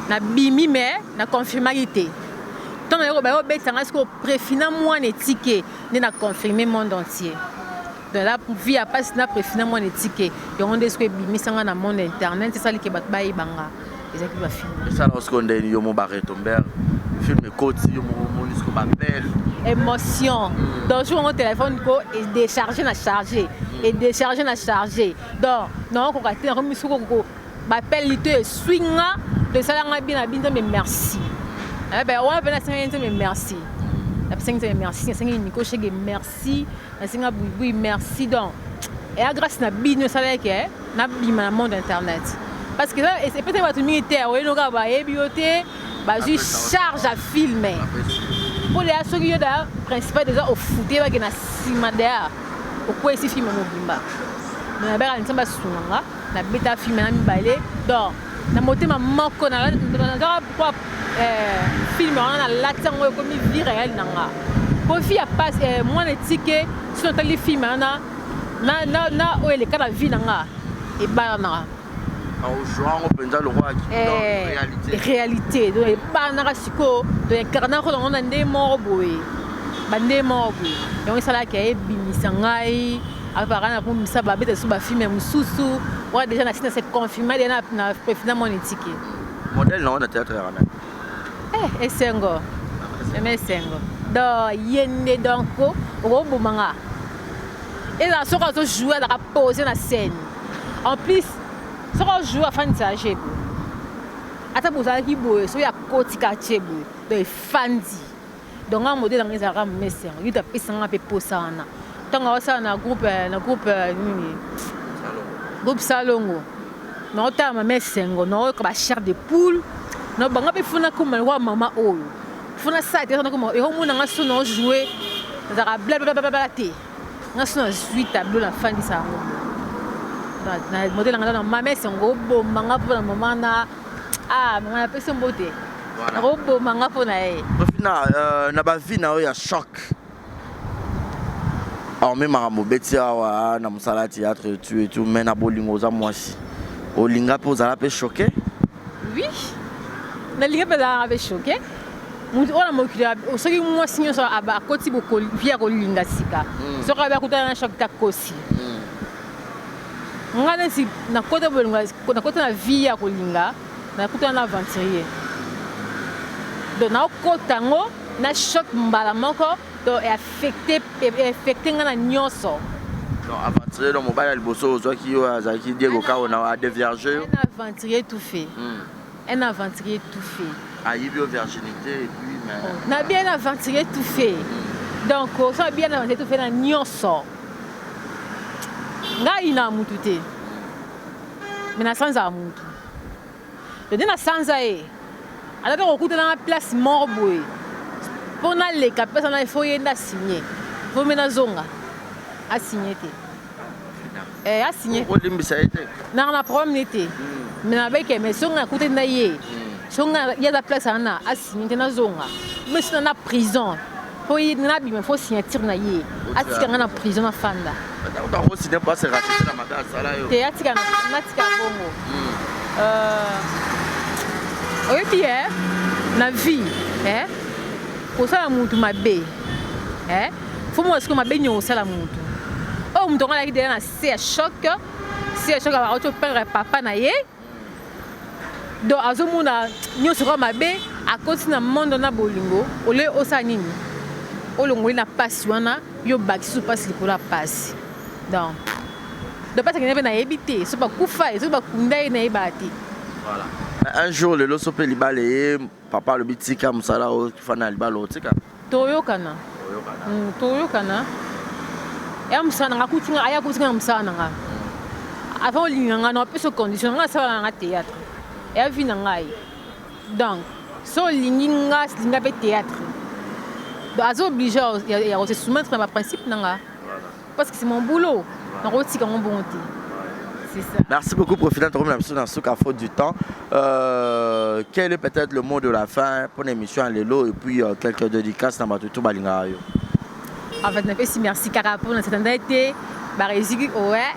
Na bimi mais na confirmalité. Tant na ba betanga ce que préfina moi ne ticket na confirmer monde entier. Donc là via passe na préfina moi ne ticket. Et on dit ce que bimi sanga na monde internet c'est ça li ke bat ba ibanga. Les équipes va filmer. Ça
lorsqu'on dit yo mo barre tomber. Film côté yo mo ce qu'on appelle
émotion. Donc je mon téléphone ko et décharger na charger et décharger na charger. Donc non ko ka te remis ko m'appelle lité swinga de ça nga bien mais merci. Eh ben on va venir mais merci. La personne mais merci, c'est Nico Chege merci, la singa Bouiboui merci donc. Et grâce na bino ça là que na bima na monde internet. Parce que là c'est peut-être votre militaire, oui, nous ga ba bioté, ba juste charge à filmer. Pour les assoguer da principal déjà au fouté ba que na simadea. Pourquoi ici filmer mo bimba. Na ba ka nsamba sunanga, na beta filmer na mibale. Donc na motema moko na pourquoi film on a l'attente comme vie réelle nanga pour fille passe moi les tickets sur les films na où les cas la vie nanga et bana
au jouant au penza le roi qui
réalité donc bana siko de incarner on a des morts boy bande morts boy donc ça là qui est bimisangai apparemment pour ça ba bête sur ba film mususu ouais déjà na cette confirmé na finalement les tickets
modèle non on a théâtre
esengo do yende donc au bomanga et là ce qu'on joue à la poser la scène en plus ce qu'on joue à fan ça j'ai ata boza ki boye so ya koti quartier boye de fandi donc un modèle dans les arabes messer il t'a pissé un peu pour ça na tant ça na groupe salongo non ta ma messengo non ka ba chair de poule no banga be funa kuma wa mama oyo funa sa te na kuma e ho muna ngaso no jouer za ka bla bla bla te ngaso no suite tableau la fin di sa na modèle ngana mama sengo bo manga pona mama na mama pese mbote na bo manga pona
na ba vie na ya choc alors même maramu betia wa na musala théâtre tu et tout mais na bolingo za mwasi olinga po za la pe choqué
oui na linga pe za la choqué mutu ona mokila osoki mwasi nyoso aba koti boko via ko linga sika soka ba kutana na choc ta kosi ngana si na kota bolinga na kota na via ko linga na kutana na aventurier donc na kota ngo na choc mbala moko to affecté ngana nyonso
non aventurier dans mobile liboso zo ki yo azaki Diego ka ona a dévierger
un aventurier tout fait un aventurier tout fait
aïbio virginité et puis mais
na bien aventurier tout fait donc ça bien aventurier tout fait na nyonso nga ina mutu te mais na sanza mutu de na sanza ala ko kuta na place morboy pour les capes il faut y signer faut mener zonga à signer à signer non na problème n'était mais avec mais zonga côté na yé zonga y a la place à signer na zonga mais c'est na prison faut y na bi mais faut signer na yé à tika na prison na fanda
on va signer pas c'est racheter la madame ça là yo
te atika na tika bongo oui bien na vie kosala mutu mabe fo mo siko mabe nyo osala mutu o mutu ngala ki na se choc aba auto père papa na ye do azomuna nyo siko mabe akoti na mondo na bolingo ole osala nini olongoli na pasi wana yo bakisu pasi likola pasi donc de pasi kene na yebite so ba kufa so ba kundai na yebati
voilà un jour le loso pe libale papa le bitika musala o fana libalo tika
toyokana ya musana ngakutinga aya kutinga musana nga avant linga na peso condition nga sala nga théâtre ya vina ngai donc so linga pe théâtre donc azo obligé ya se soumettre à principe nanga parce que c'est mon boulot na rotika mon bonté.
Merci beaucoup, Profita Tourou, faute du temps. Quel est peut-être le mot de la fin pour l'émission à Lelo et puis quelques dédicaces dans Matutu Balingayo?
En fait, merci car pour cette année, Baréziki, ouais,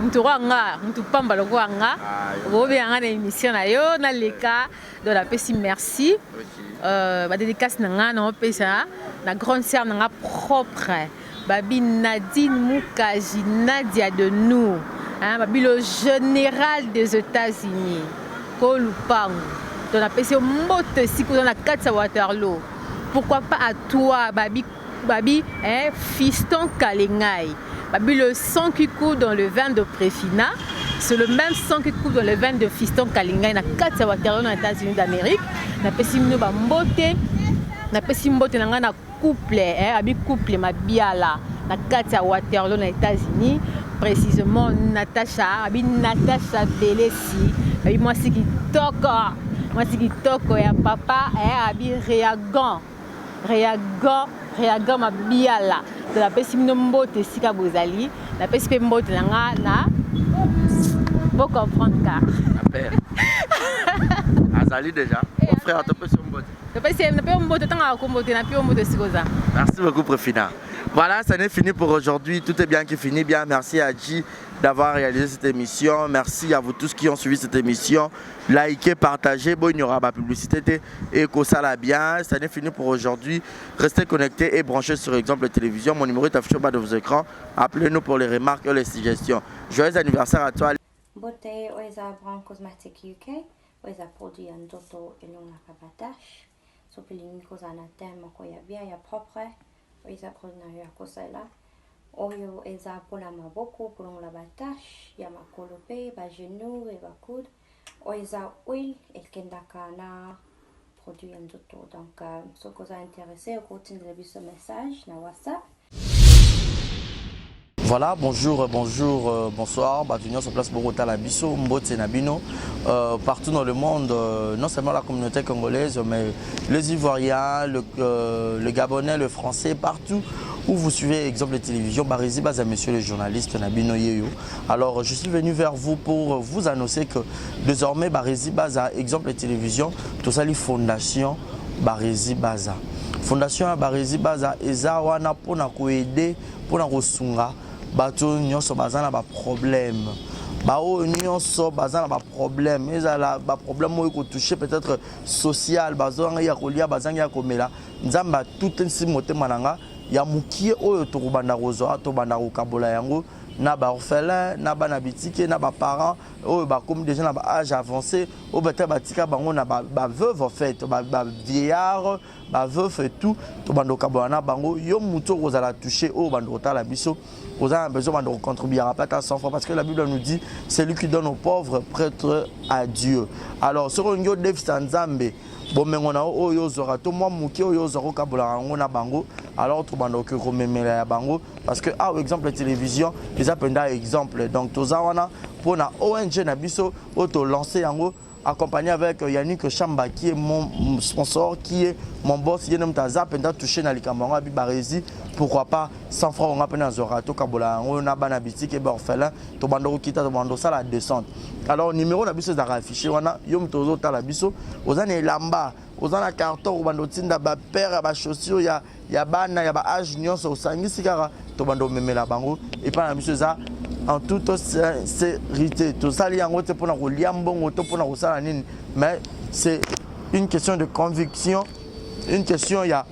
nous pas mal au Rwanda, on émission na yo na leka de la pessi merci. Dédicace na na pesa na grande sœur na propre. Babi Nadine Mukaji Nadia de nous. Le général des États-Unis, Kolupang, dans la PC Mote Siko dans la 4 Waterloo. Pourquoi pas à toi, Babi, fiston Kalengai. Babi, le sang qui coule dans le vin de Préfina, c'est le même sang qui coule dans le vin de fiston Kalengai, dans la 4 Waterloo dans les États-Unis d'Amérique. Na PC Mbote, na PC Mbote, na couple, Babi couple, ma biala, na 4 Waterloo dans les États-Unis. Précisément Natacha Belesi, moi c'est qui toko ya papa abi réagan ma biala de la pesi mbote sika bozali la pesi mbote na beau comprendre car
Azali déjà. Mon frère, tu peux sur mon Merci beaucoup, Préfina. Voilà, ça n'est fini pour aujourd'hui. Tout est bien qui finit bien. Merci à G d'avoir réalisé cette émission. Merci à vous tous qui ont suivi cette émission. Likez, partagez. Bon, il n'y aura pas de publicité. Et que ça l'a bien. Ça n'est fini pour aujourd'hui. Restez connectés et branchez sur Exemple Télévision. Mon numéro est affiché au bas de vos écrans. Appelez-nous pour les remarques et les suggestions. Joyeux anniversaire à toi.
Beauté Oeza Brand Cosmetic UK. Oeza produit un doto et l'on a cabatache. Sopelini cosa na tema ko ya bien ya propre. Oeza produit ya kosela. Oyo eza pola maboko pour la batache. Ya makolope, ba genou et ba coude. Oeza huile et kendaka na produit un doto. Donc, ce que vous intéressé, vous continuez de ce message na WhatsApp.
Voilà, bonjour, bonsoir. Batunion sur place Bogota la Bisso, Mbote Nabino. Partout dans le monde, non seulement la communauté congolaise, mais les Ivoiriens, le Gabonais, le Français, partout où vous suivez Exemple de Télévision, Barizi Baza, monsieur le journaliste Nabino Yeyo. Alors, je suis venu vers vous pour vous annoncer que désormais, Barizi Baza, Exemple de Télévision, tout ça, les fondations Barizi Baza. Fondation Barizi Baza, Eza wana pona ko aider, pona ko sunga. Bato nyonso bazana ba problème bao nyonso bazana ba problème ezala ba problème mo ko toucher peut-être social bazanga ya kolia bazanga ya komela nzamba tout nsi motema nanga ya mukie oyo to kubanda kozo to banda ko kabola yango na ba orphelin na ba na bitike na ba parents oyo ba comme déjà na ba âge avancé o beta batika bango na ba veuve en fait ba vieillard ba veuve et tout to banda kabola na bango yo muto kozala toucher o banda kotala biso. Vous avez besoin de contribuer à pas à 100 francs parce que la Bible nous dit c'est lui qui donne aux pauvres prêtre à Dieu. Alors sur un yo dev sanzambe bon mais on a oyo zora to moi muki oyo zora kabula ngona bango alors tout bando que rememela ya bango parce que ah exemple télévision les appenda exemple donc tozawana pour na ONG na biso auto lancer yango accompagné avec Yannick Chamba qui est mon sponsor, qui est mon boss, Yenem Taza, pendant touché dans les camarades Barizi, pourquoi pas 100 francs on a peine à Zorato Kabola, on a banabiti qui est orphelin, to bando kita to bando ça la descente. Alors numéro na biso za affiché wana yom tozo ta la biso, ozana lamba, ozana carton bando tinda ba père ba chaussures ya bana ya ba âge nyonso osangisi kara to bando memela bango et pas na biso za en toute sincérité. Tout ça, mais c'est une question de conviction, une question, il y a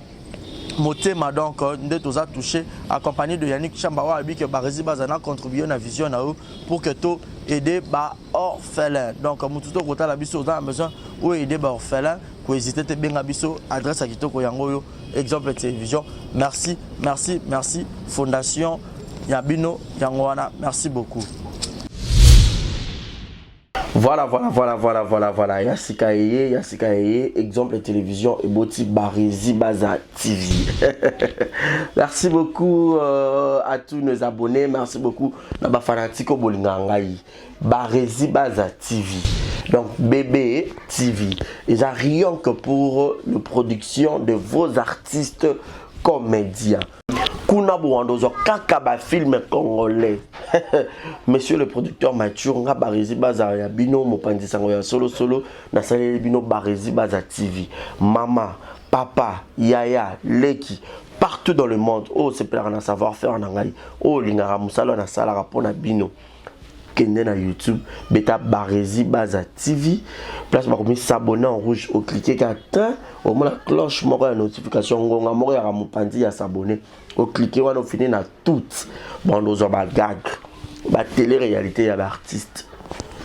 motema donc de tout ça touché, accompagné de Yannick Chambawa, que Barizi Bazana contribué à la vision pour que tout aider ba orphelin. Donc, Moututo Kota la biso a besoin ou aider ba orphelin, pour hésiter te bien biso adresse à Kitoko Yangoyo, Exemple Télévision. Merci, merci, merci. Fondation Yabino Yangoana, merci beaucoup. Voilà. Yassika Eye, Exemple Télévision et Boti Barizi Baza TV. Merci beaucoup à tous nos abonnés. Merci beaucoup à Fanatiko Bolingangaï. Barizi Baza TV. Donc BB TV. Et ça rien que pour la production de vos artistes comédiens. Kuna Bouandozo Kakaba film congolais. Monsieur le producteur Mathieu nga Barizi Baza ya bino mopandi sango ya solo na salé bino Barizi Baza TV. Mama, papa, yaya, leki partout dans le monde. Oh c'est pour un savoir-faire en anglais. Oh lingara musalo na sala rapona bino. Kende na YouTube, beta Barizi Baza TV. Place par comme s'abonner en rouge au cliquer qu'atteint au moins la cloche moko ya notification ngonga moko ya mopandi ya s'abonner. Au cliquer on finit na toutes. Bon nous on ba gag. Ba télé-réalité ya ba artiste.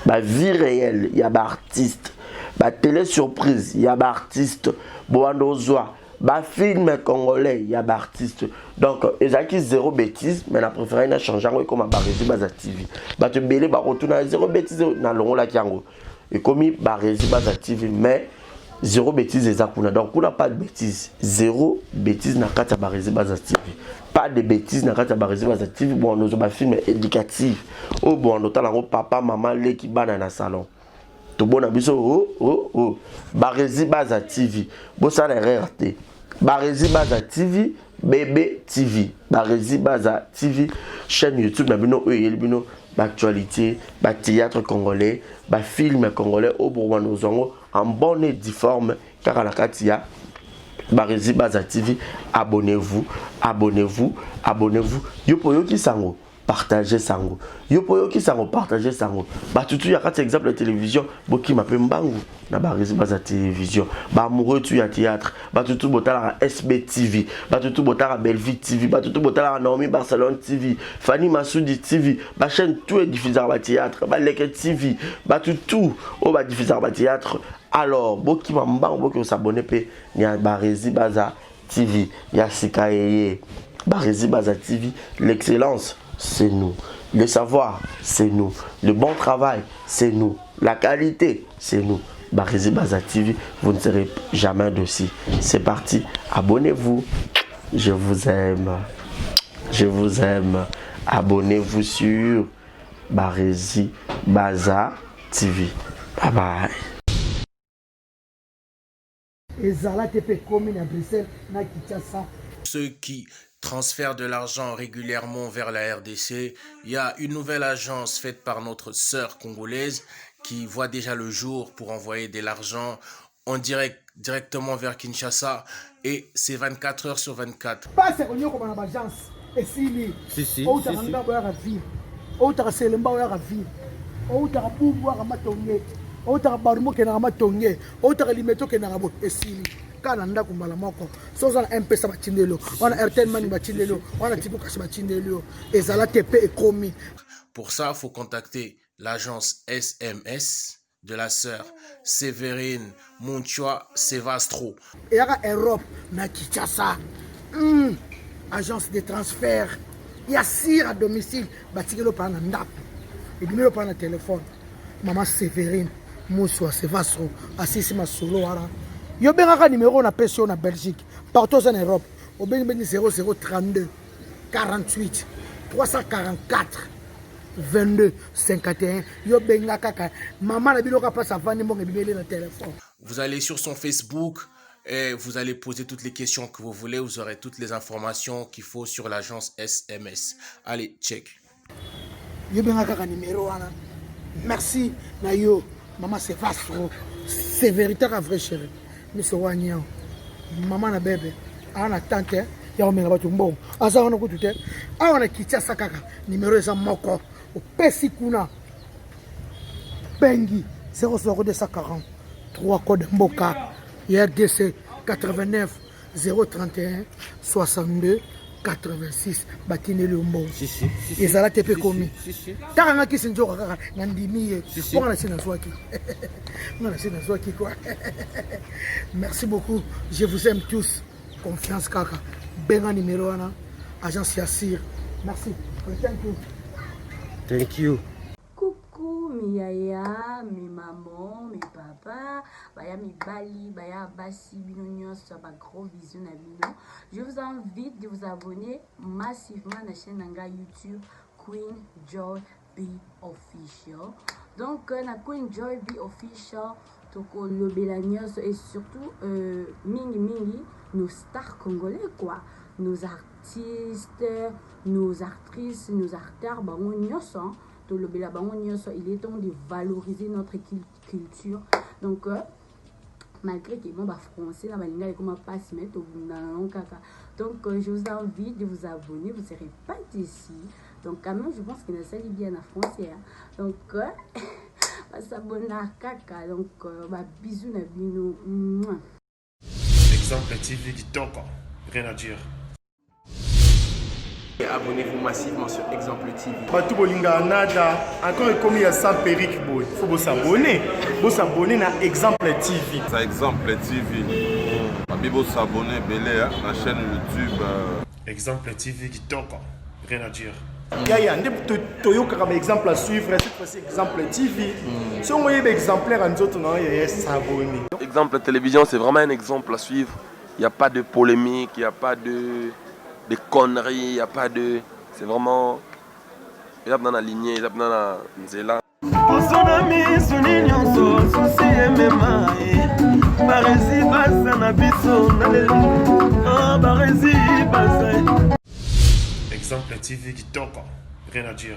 Ba vie réelle ya ba artiste. Ba télé surprise ya ba artiste. Bon nous ba film congolais ya ba artiste. Donc ezaki zéro bêtise mais la préféré na changer comme Barizi Baza TV. Ba te belé ba retourner zéro bêtise na longo la kiango. Et comme Barizi Baza TV mais zéro bêtise ezakuna. Donc on n'a pas de bêtise. Zéro bêtise na kata Barizi Baza TV. Pas de bêtises na kata Barizi Baza TV. Bon nous ba film éducatif. Oh bon notamment papa maman les qui bana na salon. Tout bon abiso oh Barizi Baza TV. Bon ça la RT. Barizi Baza TV, Bébé TV, Barizi Baza TV, chaîne YouTube, nabino bino, actualité, théâtre congolais, film congolais, au Bourgogne, en bonne et due forme. Car la Katia, Barési Baza TV, abonnez-vous, abonnez-vous, abonnez-vous. Yopoyo qui sango, partagez sango. Yopoyo qui sango, partagez sango. Bah tout y a quatre exemples de télévision, boki m'appelle Mbangu, na Barési Baza télévision. Bah amoureux tu y a théâtre, bah tout botala SB TV, bah tout botala Belleville TV, bah tout botala Naomi Barcelone TV, Fanny Massoudi TV, bah chaîne tout est diffusé à théâtre, bah Leke TV, bah tout, oh bah diffusé à théâtre. Alors, boki mambang boki s'abonner pe ni a Barési Baza TV, ya Sikaye, Barési Baza TV, l'excellence c'est nous, le savoir c'est nous, le bon travail c'est nous, la qualité c'est nous. Barési Baza TV, vous ne serez jamais dessus. C'est parti, abonnez-vous, je vous aime, je vous aime. Abonnez-vous sur Barési Baza TV. Bye bye.
Ceux qui transfèrent de l'argent régulièrement vers la RDC, il y a une nouvelle agence faite par notre sœur congolaise qui voit déjà le jour pour envoyer de l'argent en direct directement vers Kinshasa et c'est 24 heures sur 24. Pour ça, il faut contacter l'agence SMS de la sœur Sévérine Munchua Sevastro.
Et Europe, na Kinshasa, agence de transfert, il y a sire à domicile, batikelo par un ndap, et numéro par un téléphone. Maman Sévérine Munchua Sevastro, assisi ma solo ara. Yo benga numéro na pension na Belgique, partout en Europe, au benga 0032 48 344 22 51. Yo benga kaka maman na biloka passe avant ni monga bibeli na téléphone.
Vous allez sur son Facebook et vous allez poser toutes les questions que vous voulez, vous aurez toutes les informations qu'il faut sur l'agence SMS. Allez, check.
Yo benga kaka numéro ana. Merci na yo maman c'est Vastro. C'est véritable vrai chéri. Monsieur Wanyao. Maman na bébé. Ana tante ya omenga batu mbongo. Asa wana kutute. Awana Kinshasa kaka numéro eza moko. Au Pessikuna Bengi 00240 3 code Mboka RDC 89 031 62 86 Batine Lumbo ezala tepe komi taranga kisinjo kaka ngandimi pour la sina swaki ngana sina swaki quoi. Merci beaucoup, je vous aime tous, confiance kaka benga numéro wana agence Yassir. Merci, thank you.
Thank you.
Coucou mes yaya, mes mamans, mes papas, baya mes bali, baya basi, binonios, ba gros vision à bino. Je vous invite de vous abonner massivement à la chaîne YouTube Queen Joy B Official. Donc la Queen Joy B Official, toko le belanios et surtout mingi nos stars congolais quoi, nos artistes, nos actrices, nos acteurs, il est temps de valoriser notre culture. Donc, malgré que bon, français, donc je vous invite de vous abonner, vous ne serez pas d'ici. Donc, quand même, je pense que ça est bien en français. Donc, s'abonner à Kaka. Donc, bisous, Nabino.
Exemple TV qui toque, rien à dire.
Abonnez-vous massivement sur Exemple TV.
Batou bolinga nada, encore comme il y a 100 perruques boy. Faut vous s'abonner. Vous s'abonner à Exemple TV.
Ça Exemple TV. Vous s'abonner belé à la chaîne YouTube.
Exemple TV qui toque, rien à dire. Yaya, Toyo comme exemple à suivre, cette fois-ci Exemple TV. Si on voyait exemplaire en autres, non, il y a s'abonner.
Exemple télévision, c'est vraiment un exemple à suivre. Il n'y a pas de polémique, il n'y a pas de conneries, il n'y a pas de... C'est vraiment... Il y a dans la lignée, il y a dans la nzela.
Exemple TV qui toque, rien à dire.